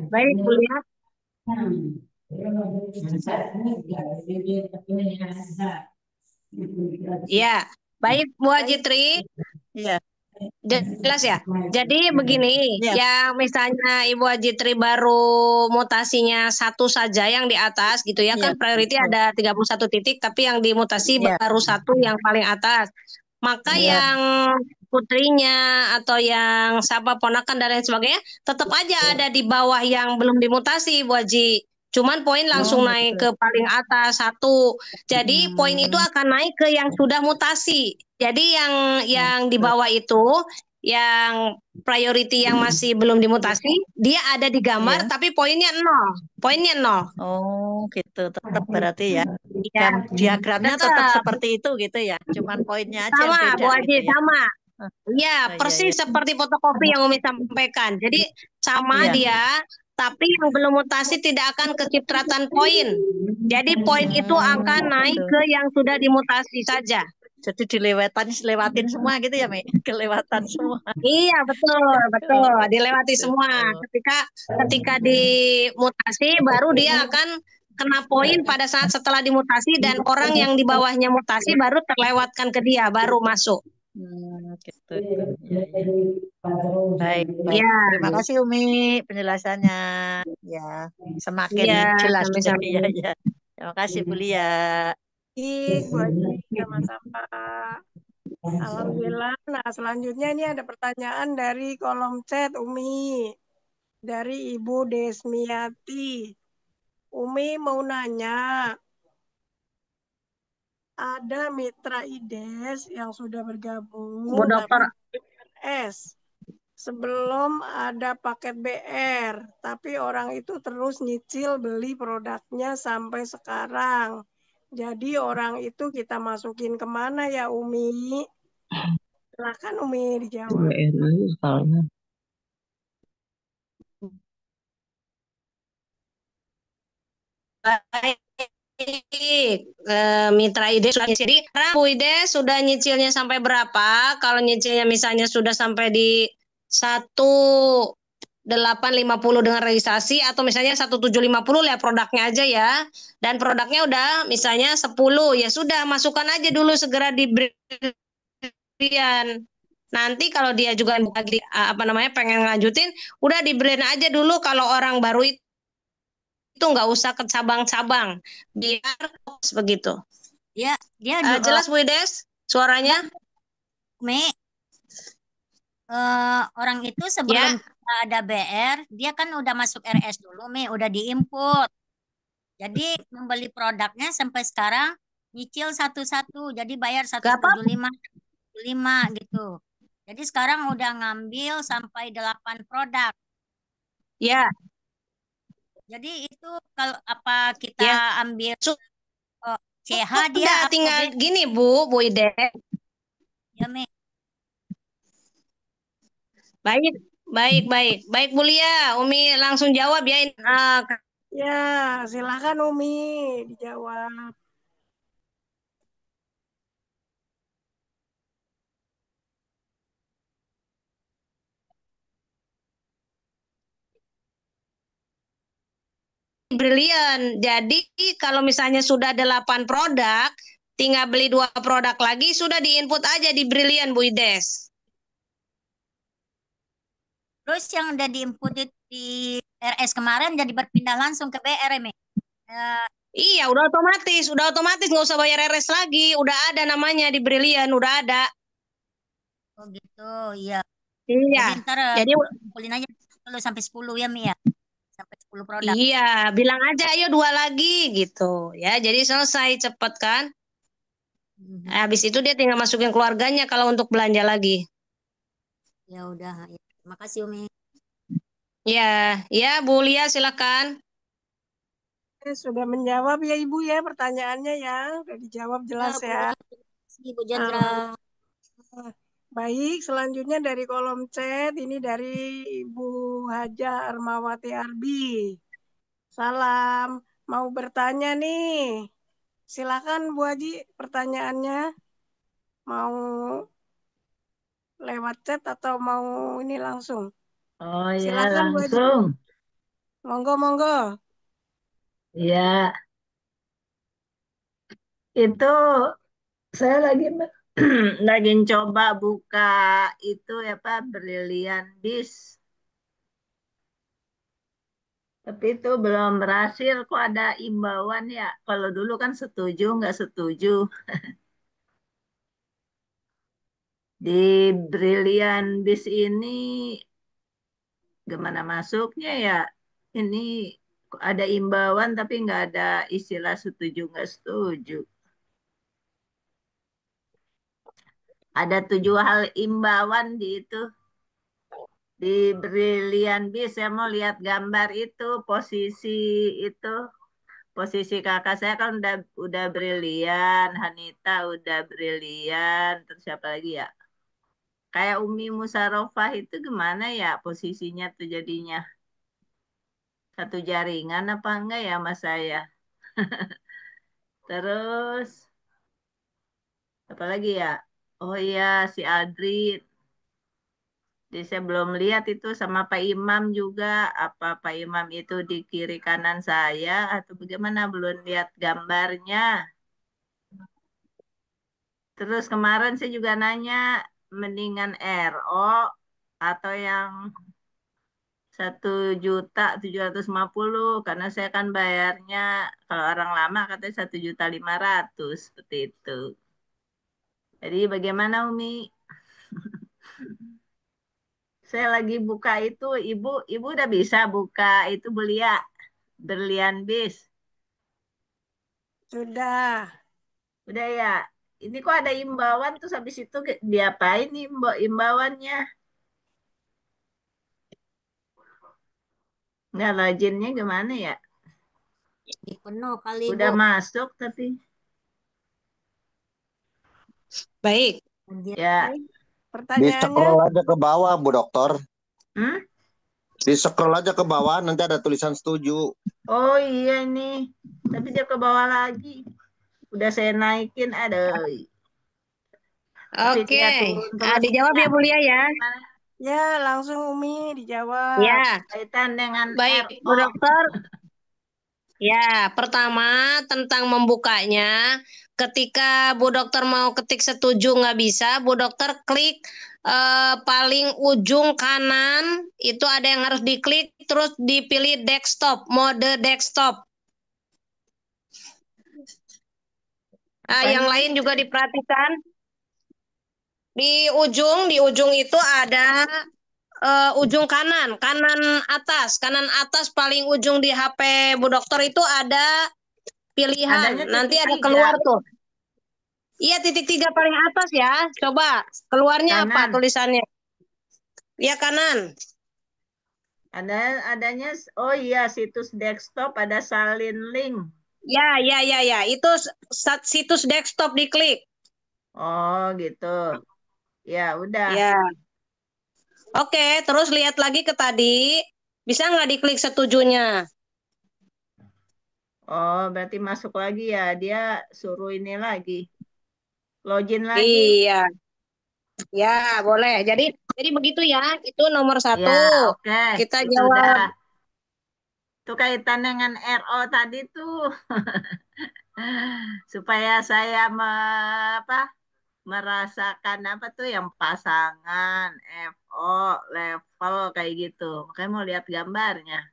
Baik Bu Lia. Ya, baik Bu Ajitri. Iya. Jelas ya. Jadi begini, yang misalnya Ibu Ajitri baru mutasinya 1 saja yang di atas gitu ya, kan priority ada 31 titik, tapi yang dimutasi baru 1 yang paling atas. Maka yang putrinya atau yang siapa ponakan dan lain sebagainya tetap aja ada di bawah yang belum dimutasi Bu Haji. Cuman poin langsung naik ke paling atas 1. Jadi poin itu akan naik ke yang sudah mutasi. Jadi yang di bawah itu yang priority yang masih belum dimutasi, dia ada di gambar tapi poinnya 0. Poinnya 0. Oh, gitu. Tetap berarti ya. Dan diagramnya tetap seperti itu gitu ya. Cuman poinnya aja yang sama beda Bu Haji, gitu ya. sama. Ya, persis seperti fotokopi yang Umi sampaikan. Jadi sama dia, tapi yang belum mutasi tidak akan kecipratan poin. Jadi poin itu akan naik ke yang sudah dimutasi saja. Jadi dilewatin semua gitu ya, Mi? Kelewatan semua. Iya, betul. Dilewati semua. Ketika dimutasi baru dia akan kena poin pada saat setelah dimutasi dan orang yang di bawahnya mutasi baru terlewatkan ke dia, baru masuk. Gitu. Ya. Baik. Ya. Terima kasih Umi penjelasannya. Ya, semakin jelas jadi ya. Terima kasih Bu Lia. Baik, Bu Haji, sama-sama. Alhamdulillah. Nah, selanjutnya ini ada pertanyaan dari kolom chat Umi. Dari Ibu Desmiati. Umi mau nanya, ada mitra IDES yang sudah bergabung Bu Dokter. tapi S. Sebelum ada paket BR, tapi orang itu terus nyicil beli produknya sampai sekarang. Jadi orang itu kita masukin kemana ya Umi? Silakan Umi dijawab. Baik, Mitra Ide sudah nyicil. Jadi sekarang Bu Ide sudah nyicilnya sampai berapa? Kalau nyicilnya misalnya sudah sampai di 1.850 dengan registrasi atau misalnya 1.750 lihat produknya aja ya. Dan produknya udah misalnya 10 ya sudah masukkan aja dulu segera di brilian. Nanti kalau dia juga lagi pengen lanjutin, udah di brand aja dulu kalau orang baru itu nggak usah ke cabang-cabang biar begitu. Ya, dia Jelas Bu Ides suaranya? Umi, orang itu Ya. sebelum ada BR, dia kan udah masuk RS dulu, Mi, udah diinput. Jadi membeli produknya sampai sekarang nyicil satu-satu, jadi bayar 175 gitu. Jadi sekarang udah ngambil sampai 8 produk. Ya. Jadi itu kalau apa kita Ya. ambil CH dia Udah apa tinggal beda? gini Bu Ide. Ya, Mi. Baik Bu Lia, Umi langsung jawab ya. Ya, silakan Umi dijawab. Brilian. Jadi kalau misalnya sudah 8 produk, tinggal beli 2 produk lagi, sudah diinput aja di Brilian Bu Ides. Terus yang udah diinput di RS kemarin jadi berpindah langsung ke BR, Mi. Iya, udah otomatis nggak usah bayar RS lagi, udah ada namanya di Brilian, udah ada. Oh gitu, iya. Iya. Jadi ntar Jadi kumpulin aja dulu sampai 10 ya, Mi ya. Sampai 10 produk. iya, bilang aja ayo 2 lagi gitu. Ya, jadi selesai cepet kan. Habis itu dia tinggal masukin keluarganya kalau untuk belanja lagi. Ya udah, ya. Terima kasih Umi. Ya, ya Bu Lia silakan. Sudah menjawab ya Ibu ya pertanyaannya ya. Sudah dijawab jelas ya. Ibu Jendra. Baik, selanjutnya dari kolom chat, ini dari Ibu Haja Armawati Arbi. Salam, mau bertanya nih. Silakan Bu Haji pertanyaannya. Mau lewat chat atau mau ini langsung? Oh ya, Silakan Bu Haji. langsung. Monggo, monggo. Ya, itu saya lagi lagi coba buka itu apa Brilian Bis. Tapi itu belum berhasil. Kok ada imbauan ya? Kalau dulu kan setuju, nggak setuju. Di Brilian Bis ini gimana masuknya ya? Ini kok ada imbauan tapi nggak ada istilah setuju nggak setuju. Ada 7 hal imbauan di itu. Di Brilian Beast saya mau lihat gambar itu posisi kakak saya kan udah brilian, Hanita udah brilian, terus siapa lagi ya? Kayak Umi Musarofah itu gimana ya posisinya tuh jadinya? Satu jaringan apa enggak ya mas saya? Terus apa lagi ya? Oh iya si Adri. Jadi saya belum lihat itu sama Pak Imam juga. Apa Pak Imam itu di kiri kanan saya atau bagaimana? Belum lihat gambarnya. Terus kemarin saya juga nanya, mendingan RO atau yang 1.750.000 karena saya kan bayarnya kalau orang lama katanya 1.500.000 seperti itu. Jadi bagaimana Umi? Saya lagi buka itu, ibu udah bisa buka itu Belia Berlian Bis. Sudah. Udah ya. Ini kok ada imbauan terus habis itu diapain nih imbauannya? Nggak loginnya gimana ya? Penuh kali, Udah Bu. masuk tapi Baik. ya. Baik. Di Pertanyaannya, scroll aja ke bawah, Bu Dokter. Hmm? Di scroll aja ke bawah, nanti ada tulisan setuju. Oh iya nih. Tapi dia ke bawah lagi. Udah saya naikin, aduh. Tapi Oke. dia turun terus. Dijawab ya, Bu Lia ya. Gimana? ya langsung Umi dijawab. Ya. Kaitan dengan Baik, Bu RO. Dokter. Ya, pertama tentang membukanya. Ketika Bu Dokter mau ketik setuju nggak bisa, Bu Dokter klik paling ujung kanan, itu ada yang harus diklik, terus dipilih desktop, mode desktop. Yang lain juga diperhatikan. Di ujung itu ada ujung kanan atas paling ujung di HP Bu Dokter itu ada pilihan. Adanya Nanti titik ada 3. keluar tuh. Iya, titik 3 paling atas ya. Coba keluarnya Kanan. apa tulisannya? Iya, kanan. Adanya, oh iya, situs desktop ada salin link. Ya. Itu situs desktop diklik. Oh gitu. Ya udah. Ya. Oke, terus lihat lagi ke tadi. Bisa nggak diklik setujunya? Oh berarti masuk lagi ya. Dia suruh ini lagi. Login lagi. Iya. Ya, boleh. Jadi begitu ya. Itu nomor 1. Ya oke. Kita Itu jawab. udah. Itu kaitan dengan RO tadi tuh. Supaya saya merasakan apa tuh yang pasangan, FO, level kayak gitu. Makanya mau lihat gambarnya.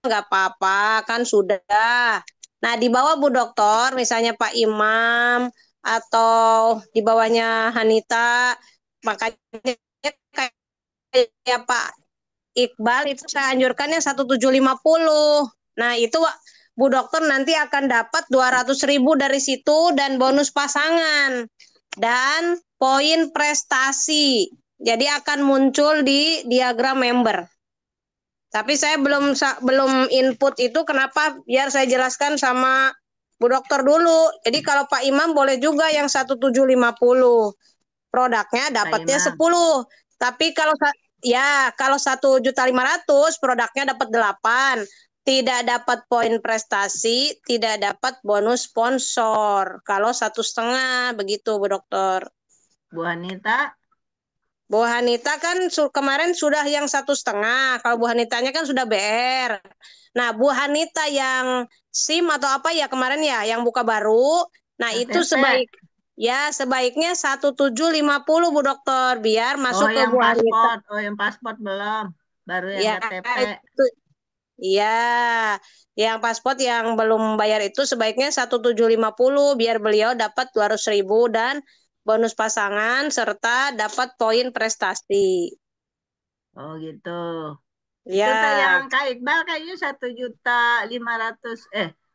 Nggak apa-apa, kan sudah. Nah, di bawah Bu Dokter, misalnya Pak Imam, atau di bawahnya Hanita, makanya kayak Pak Iqbal, itu saya anjurkan yang 1750. Nah, itu Bu Dokter nanti akan dapat 200.000 dari situ dan bonus pasangan. Dan poin prestasi. Jadi akan muncul di diagram member. Tapi saya belum input itu, kenapa? Biar saya jelaskan sama Bu Dokter dulu. Jadi kalau Pak Imam boleh juga yang 1750. Produknya dapatnya 10. Tapi kalau 1.500.000 produknya dapat 8. Tidak dapat poin prestasi, tidak dapat bonus sponsor. Kalau 1,5 begitu Bu Dokter. Bu Hanita? Bu Hanita kan kemarin sudah yang 1,5. Kalau Bu Hanitanya kan sudah BR. Nah, Bu Hanita yang SIM atau apa ya kemarin ya, yang buka baru. Nah, itu sebaiknya 1750 Bu Dokter, biar masuk ke Bu Hanita. Oh, yang paspor belum. Baru Ya, yang KTP. Iya, yang paspor yang belum bayar itu sebaiknya 1750 biar beliau dapat 200.000 dan bonus pasangan serta dapat poin prestasi. Oh gitu. Ya. Itu yang Kak Iqbal kayaknya 1.500.000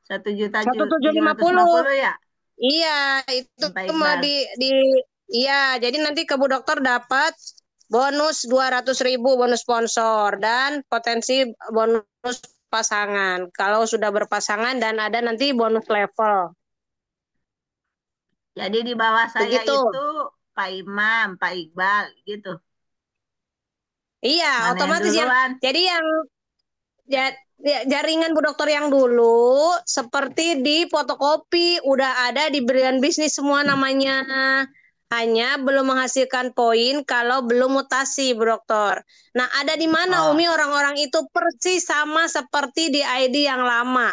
1.750.000 ya. Iya, itu mau iya, jadi nanti ke Bu Dokter dapat bonus 200.000 bonus sponsor dan potensi bonus pasangan. Kalau sudah berpasangan dan ada nanti bonus level. Jadi di bawah saya Begitu. itu Pak Imam, Pak Iqbal gitu. Iya, mana otomatis jadi yang jaringan Bu Dokter yang dulu seperti di fotokopi udah ada di Brilian Bisnis semua namanya. Hanya belum menghasilkan poin kalau belum mutasi Bu Dokter. Nah, ada di mana Umi orang-orang itu persis sama seperti di ID yang lama.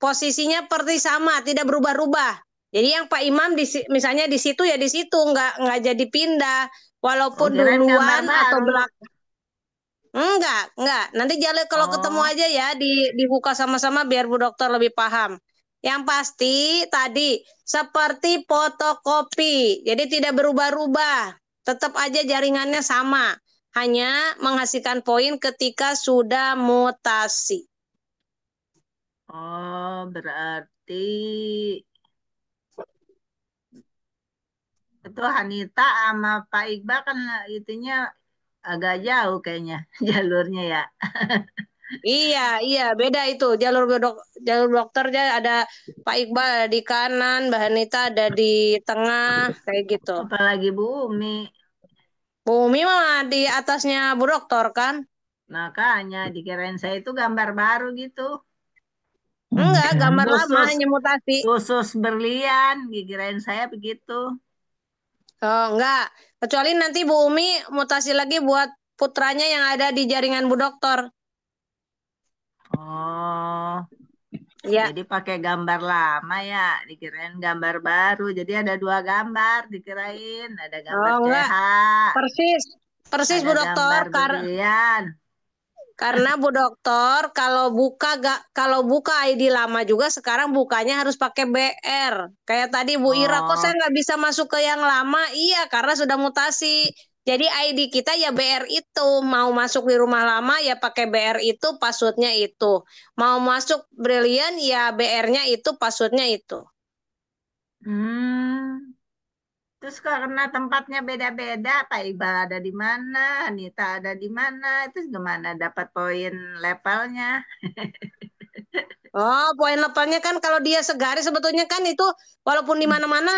Posisinya persis sama, tidak berubah-ubah. Jadi yang Pak Imam misalnya di situ ya di situ, nggak jadi pindah walaupun duluan atau belakang. Enggak. Nanti kalau ketemu aja ya dibuka sama-sama biar Bu Dokter lebih paham. Yang pasti tadi seperti fotokopi. Jadi tidak berubah-ubah. Tetap aja jaringannya sama. Hanya menghasilkan poin ketika sudah mutasi. Oh, berarti Itu Hanita sama Pak Iqbal kan itunya agak jauh kayaknya jalurnya ya. Iya, iya, beda itu. Jalur dokternya ada Pak Iqbal ada di kanan, Mbak Hanita ada di tengah, kayak gitu. Apalagi Bu Umi. Bu Umi mah di atasnya Bu Dokter kan? Makanya dikirain saya itu gambar baru gitu. Enggak, gambar lama Khusus hanya mutasi. khusus berlian, dikirain saya begitu. Oh, enggak. Kecuali nanti Bu Umi mutasi lagi buat putranya yang ada di jaringan Bu Dokter. Oh, Ya. jadi pakai gambar lama ya, dikirain gambar baru. Jadi ada dua gambar, dikirain ada gambar Oh, enggak. CH, Persis. Persis ada Bu Dokter. gambar berlian. Karena Bu Dokter kalau buka ID lama juga sekarang bukanya harus pakai BR. Kayak tadi Bu Ira, kok saya Oh, nggak bisa masuk ke yang lama? Iya, karena sudah mutasi. Jadi ID kita ya BR itu. Mau masuk di rumah lama ya pakai BR itu, passwordnya itu. Mau masuk Brilliant ya BR-nya itu, passwordnya itu. hmm. Terus karena tempatnya beda-beda, Pak Iqbal ada di mana, Anita ada di mana, itu gimana dapat poin levelnya? Oh, poin levelnya kan kalau dia segaris sebetulnya kan itu walaupun di mana-mana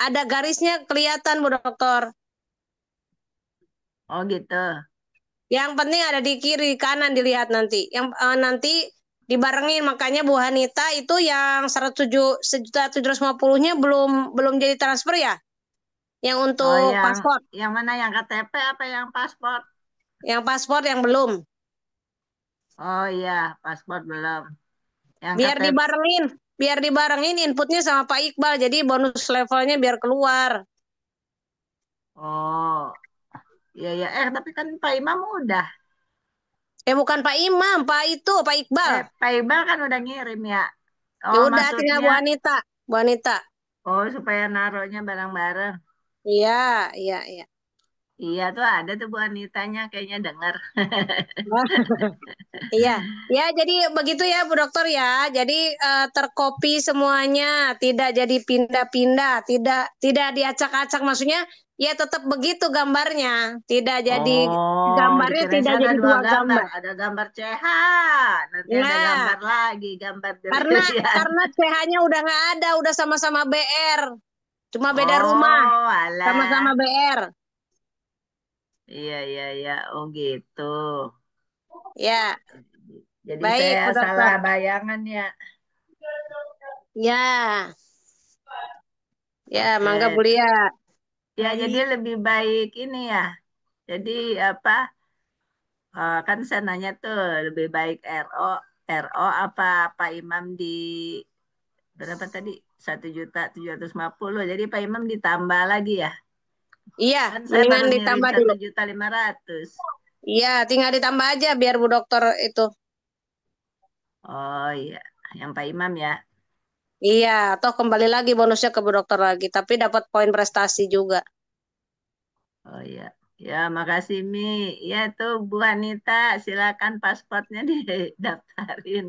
ada garisnya kelihatan Bu Dokter. Oh gitu. Yang penting ada di kiri, kanan dilihat nanti. Yang nanti dibarengin, makanya Bu Hanita itu yang 1.750.000-nya belum jadi transfer ya? Yang Oh untuk paspor. yang mana yang KTP apa yang paspor? Yang paspor yang belum. Oh iya, paspor belum. Yang Biar KTP. dibarengin, biar dibarengin inputnya sama Pak Iqbal. Jadi bonus levelnya biar keluar. Oh, iya ya. Tapi kan Pak Imam udah. Bukan Pak Imam, Pak Iqbal. Pak Iqbal kan udah ngirim ya. Ya Oh, udah tinggal maksudnya, Bu Hanita. Bu Hanita. oh supaya naruhnya bareng-bareng. Iya, iya, iya. Iya tuh ada tuh Bu Anitanya kayaknya dengar. Iya, ya jadi begitu ya Bu Dokter ya. Jadi terkopi semuanya, tidak jadi pindah-pindah, tidak diacak-acak maksudnya ya tetap begitu gambarnya. Tidak jadi Oh, gambarnya dikirain tidak saya ada jadi dua dua gambar. gambar. Ada gambar CH, nanti ada Nah, gambar lagi, gambar karena berlian. karena CH-nya udah nggak ada, udah sama-sama BR. Cuma beda rumah, Oh, alah. sama-sama BR. Iya, iya, iya. Oh gitu. Ya, Jadi baik saya Bu salah Dokter. bayangan ya. Ya, ya, mangga Oke. Bu Lia. Ya, jadi Baik, lebih baik ini ya. Jadi apa? Kan saya nanya tuh lebih baik RO apa Pak Imam di berapa tadi? 1.750.000. Jadi Pak Imam ditambah lagi ya. Iya, Kan saya baru mendingan ngirim ditambah satu dulu. juta lima ratus. Iya, tinggal ditambah aja biar Bu Dokter itu. Oh iya, yang Pak Imam ya. Iya, toh kembali lagi bonusnya ke Bu Dokter lagi, tapi dapat poin prestasi juga. Oh iya. Ya, makasih Mi. Ya tuh Bu Anita, silakan pasportnya didaftarin.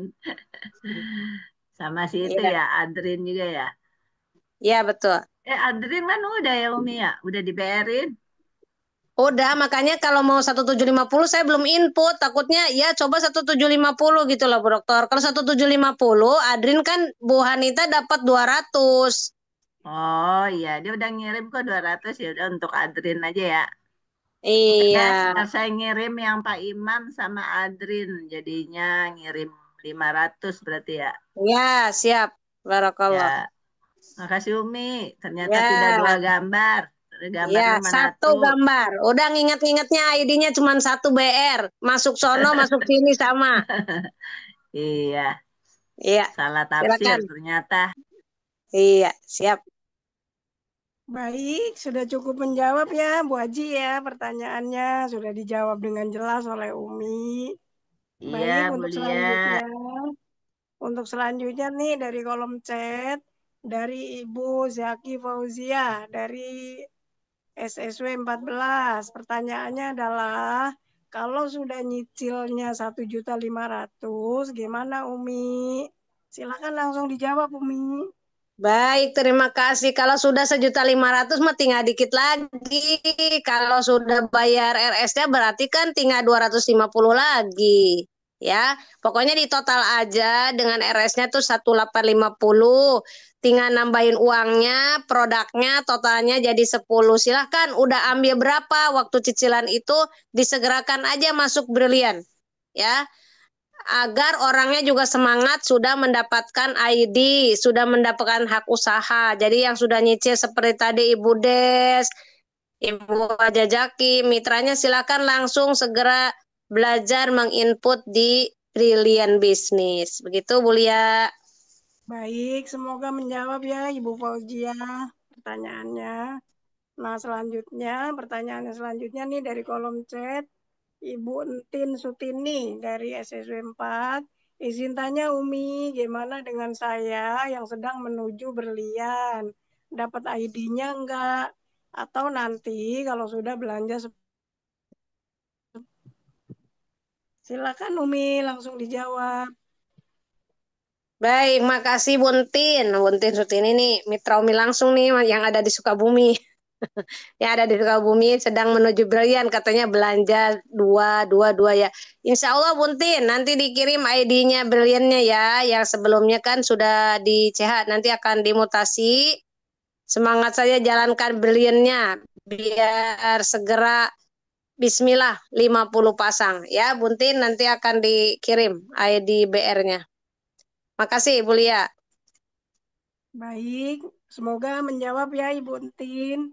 Sama si itu Iya, ya, Adrin juga ya. iya betul. Adrin kan udah ya Umi ya, udah dibayarin. Udah, makanya kalau mau 1.750 saya belum input, takutnya ya coba 1.750 gitu loh Bu Dokter. Kalau 1.750, Adrin kan Bu Hanita dapat 200. Oh iya, dia udah ngirim kok 200 ya udah untuk Adrin aja ya. Iya, Saya ngirim yang Pak Imam sama Adrin, jadinya ngirim 500 berarti ya. ya siap. Barakallah. Ya, makasih Umi. Ternyata tidak dua Ya, gambar. ya Gambarnya cuma satu satu. gambar. Udah nginget-ngingetnya ID-nya cuma satu BR. Masuk sono, masuk sini sama. Iya, Iya, salah tafsir silakan. ternyata. Iya, siap. baik, sudah cukup menjawab ya Bu Haji ya pertanyaannya sudah dijawab dengan jelas oleh Umi. Iya, Baik, Bu Lia. untuk selanjutnya nih dari kolom chat dari Ibu Zaki Fauzia dari SSW 14. Pertanyaannya adalah kalau sudah nyicilnya 1.500.000, gimana Umi? Silakan langsung dijawab, Umi. Baik, terima kasih. Kalau sudah 1.500.000 mah tinggal dikit lagi. Kalau sudah bayar RS-nya berarti kan tinggal 250 lagi. Ya, pokoknya di total aja dengan RS-nya tuh 1.850. Tinggal nambahin uangnya, produknya, totalnya jadi 10. Silahkan, udah ambil berapa waktu cicilan itu, disegerakan aja masuk Brilian. Ya, agar orangnya juga semangat sudah mendapatkan ID, sudah mendapatkan hak usaha. Jadi yang sudah nyicil seperti tadi Ibu Des, Ibu Jajaki, mitranya silakan langsung segera belajar menginput di Brilliant Business. Begitu Bu Lia. Baik, semoga menjawab ya Ibu Fauzia pertanyaannya. Nah, pertanyaan selanjutnya nih dari kolom chat. Ibu Entin Sutini dari SSW 4. Izin tanya Umi, gimana dengan saya yang sedang menuju Berlian? Dapat ID-nya enggak? Atau nanti kalau sudah belanja, silakan Umi langsung dijawab. Baik, makasih Buntin. Buntin Sutini nih, mitra Umi langsung nih yang ada di Sukabumi. Yang ada di Sukabumi sedang menuju Brilian, katanya belanja 222 ya. Insya Allah Buntin, nanti dikirim ID-nya Briliannya ya. Yang sebelumnya kan sudah di CH, nanti akan dimutasi. Semangat saja jalankan Briliannya, biar segera Bismillah 50 pasang. Ya Buntin, nanti akan dikirim ID BR-nya. Makasih Bu Lia. Baik, semoga menjawab ya Ibu Entin.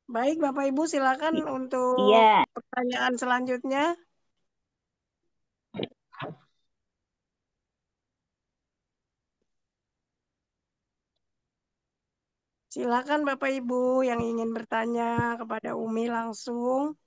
Baik, Bapak Ibu silakan untuk Iya. pertanyaan selanjutnya. Silakan Bapak Ibu yang ingin bertanya kepada Umi langsung.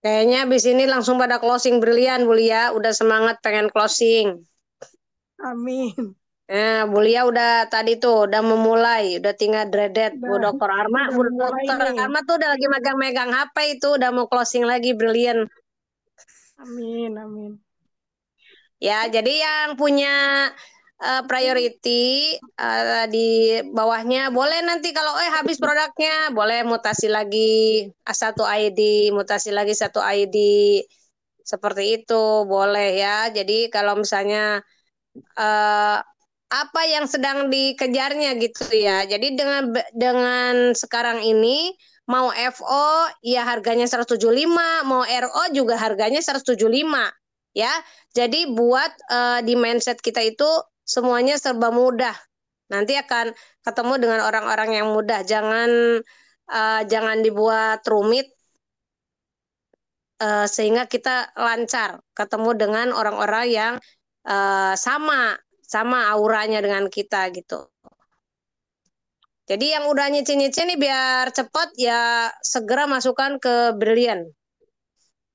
Kayaknya abis ini langsung pada closing Brilian Bu Lia, udah semangat pengen closing. Amin. Nah, Bu Lia udah tadi tuh udah memulai, udah tinggal dredet Bu Dokter Arma. Udah Bu memulai Dokter nih. Arma tuh udah lagi megang-megang HP itu, udah mau closing lagi Brilian. Amin, amin. Ya, jadi yang punya priority di bawahnya boleh nanti kalau habis produknya boleh mutasi lagi satu ID, mutasi lagi satu ID. Seperti itu boleh ya. Jadi kalau misalnya apa yang sedang dikejarnya gitu ya. Jadi dengan sekarang ini mau FO ya harganya 175, mau RO juga harganya 175 ya. Jadi buat di mindset kita itu semuanya serba mudah. Nanti akan ketemu dengan orang-orang yang mudah. Jangan dibuat rumit sehingga kita lancar ketemu dengan orang-orang yang sama auranya dengan kita gitu. Jadi yang udah nyicil-nyicil nih biar cepat ya segera masukkan ke Brilian.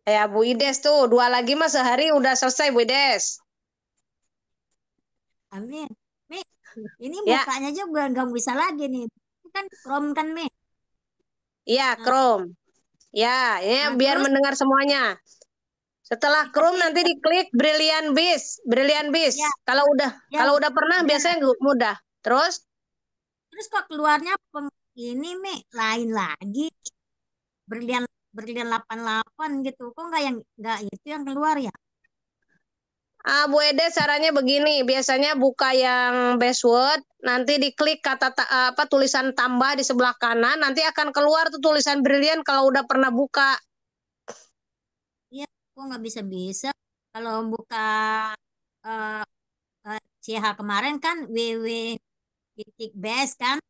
Ya Bu Ides tuh 2 lagi mah sehari udah selesai Bu Ides. Amin. Mi, ini Ya, bukanya juga nggak bisa lagi nih. Ini kan Chrome kan, Mi. iya Nah, Chrome. Ya, ya biar terus mendengar semuanya. Setelah Chrome ini nanti diklik Brilliant Biz, Brilliant Biz. ya, Kalau ya udah pernah udah. biasanya mudah. Terus Terus kok keluarnya ini Mi lain lagi. Berlian berlian 88 gitu. Kok nggak itu yang keluar ya? Bu Ede caranya begini, biasanya buka yang password, nanti diklik tulisan tambah di sebelah kanan, nanti akan keluar tuh tulisan Brilliant kalau udah pernah buka. Iya, kok nggak bisa-bisa. Kalau buka eh, CH kemarin kan www.base kan.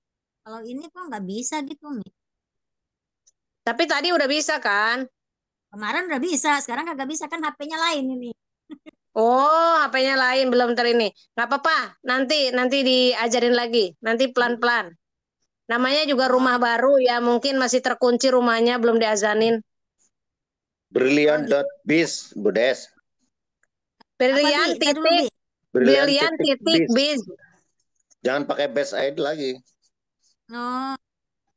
Kalau ini kok nggak bisa gitu, Mi. Tapi tadi udah bisa kan? Kemarin udah bisa, sekarang kagak bisa kan HP-nya lain ini. Oh, HP-nya lain belum ini. Nggak apa-apa, nanti diajarin lagi, nanti pelan-pelan. Namanya juga rumah Oh, baru ya, mungkin masih terkunci rumahnya, belum diazanin. oh gitu. Brilliant.biz, Bu Des. Apa Bi? Brilliant Ntar dulu Bi. titik, Brilliant titik Brilliant.biz. biz. Jangan pakai base ID lagi. Oh,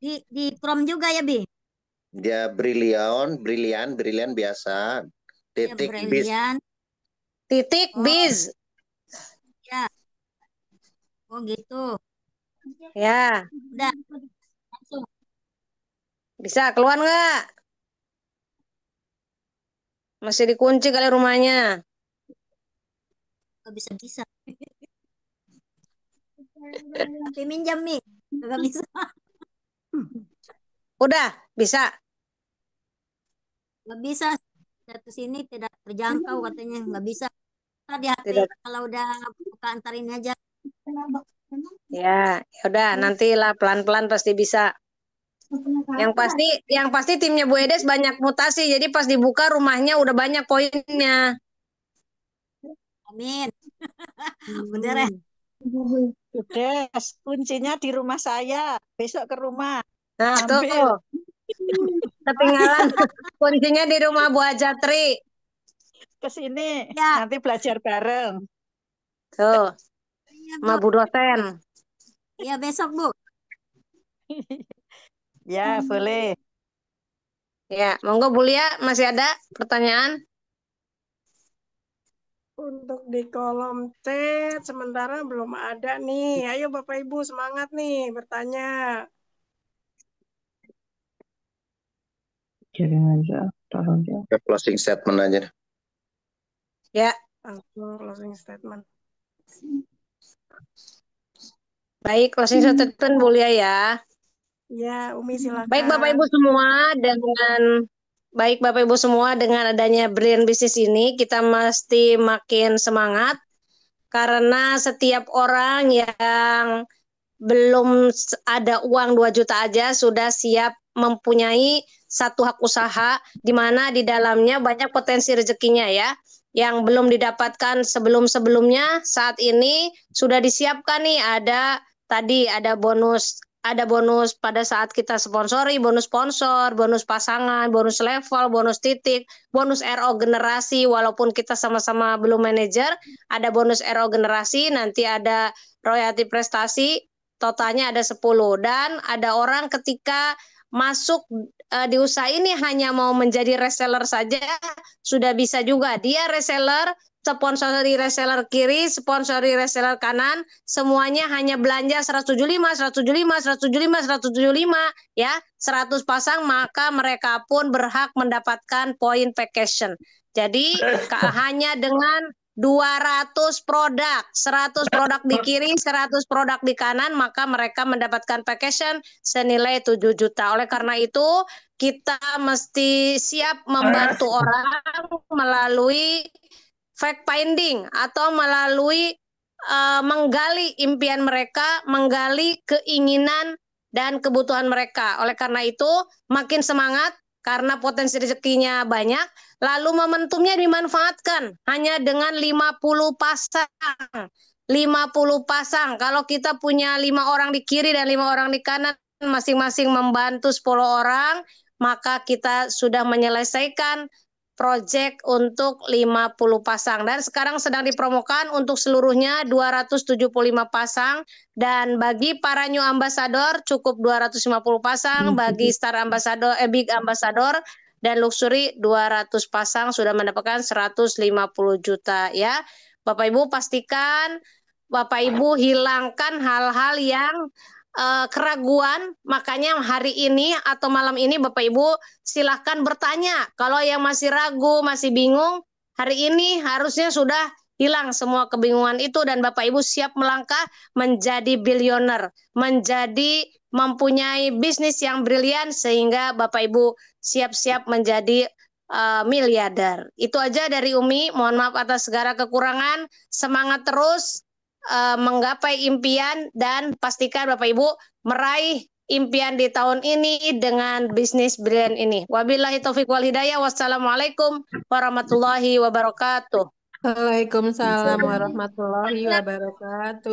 Di prom juga ya, Bi? Dia brilian biasa. Ya, Titik bis. brilian. Titik Oh, biz. ya. Oh, gitu. Ya, Udah, langsung. bisa keluar nggak? Masih dikunci kali rumahnya. Nggak bisa-bisa. Tapi minjam, Mi. Nggak bisa. Udah, bisa. Nggak bisa. Status ini tidak terjangkau katanya. Nggak bisa. Ntar di HP Tidak. kalau udah buka antar ini aja. Ya, udah nantilah pelan-pelan pasti bisa. Yang pasti timnya Bu Edes banyak mutasi. Jadi pas dibuka rumahnya udah banyak poinnya. Amin. Bener ya? Des, kuncinya di rumah saya. Besok ke rumah. Nah, tuh. Ambil. Ketinggalan kuncinya di rumah Bu Ajatri. Ke sini. Ya. Nanti belajar bareng. Tuh, Iya, sama Bu. Bu dosen. Iya, besok, Bu. Ya, boleh. Ya, monggo Bu Lia, masih ada pertanyaan? Untuk di kolom chat sementara belum ada nih. Ayo Bapak Ibu semangat nih bertanya. Kita closing statement aja. Ya, Langsung closing statement. baik, closing statement Bu Lia ya. Ya, Umi silakan. Baik Bapak Ibu semua, dengan adanya Brilliant Business ini kita mesti makin semangat karena setiap orang yang belum ada uang 2 juta aja sudah siap mempunyai satu hak usaha di mana di dalamnya banyak potensi rezekinya ya. Yang belum didapatkan sebelum-sebelumnya saat ini sudah disiapkan nih, ada bonus pada saat kita sponsori, bonus sponsor, bonus pasangan, bonus level, bonus titik, bonus RO generasi walaupun kita sama-sama belum manajer, ada bonus RO generasi, nanti ada royalti prestasi, totalnya ada 10. Dan ada orang ketika masuk di usaha ini hanya mau menjadi reseller saja, sudah bisa juga. Dia reseller, sponsori reseller kiri, sponsori reseller kanan, semuanya hanya belanja 175, 175, 175, 175, ya, 100 pasang, maka mereka pun berhak mendapatkan poin vacation. Jadi hanya dengan 200 produk, 100 produk di kiri, 100 produk di kanan, maka mereka mendapatkan vacation senilai 7 juta. Oleh karena itu, kita mesti siap membantu orang melalui fact finding atau melalui menggali impian mereka, menggali keinginan dan kebutuhan mereka. Oleh karena itu, makin semangat karena potensi rezekinya banyak, lalu momentumnya dimanfaatkan hanya dengan 50 pasang. 50 pasang. Kalau kita punya 5 orang di kiri dan 5 orang di kanan, masing-masing membantu 10 orang, maka kita sudah menyelesaikan project untuk 50 pasang. Dan sekarang sedang dipromokan untuk seluruhnya 275 pasang. Dan bagi para new ambassador cukup 250 pasang. Bagi star ambassador, big ambassador dan luxury 200 pasang sudah mendapatkan 150 juta ya. Bapak Ibu pastikan, Bapak Ibu hilangkan hal-hal yang keraguan, makanya hari ini atau malam ini Bapak Ibu silahkan bertanya. Kalau yang masih ragu, masih bingung, hari ini harusnya sudah hilang semua kebingungan itu dan Bapak Ibu siap melangkah menjadi bilioner, menjadi mempunyai bisnis yang brilian sehingga Bapak Ibu siap-siap menjadi miliarder. Itu aja dari Umi, mohon maaf atas segala kekurangan, semangat terus menggapai impian dan pastikan Bapak Ibu meraih impian di tahun ini dengan bisnis brilian ini. Wabillahi taufiq wal hidayah. Wassalamualaikum warahmatullahi wabarakatuh. Waalaikumsalam warahmatullahi wabarakatuh.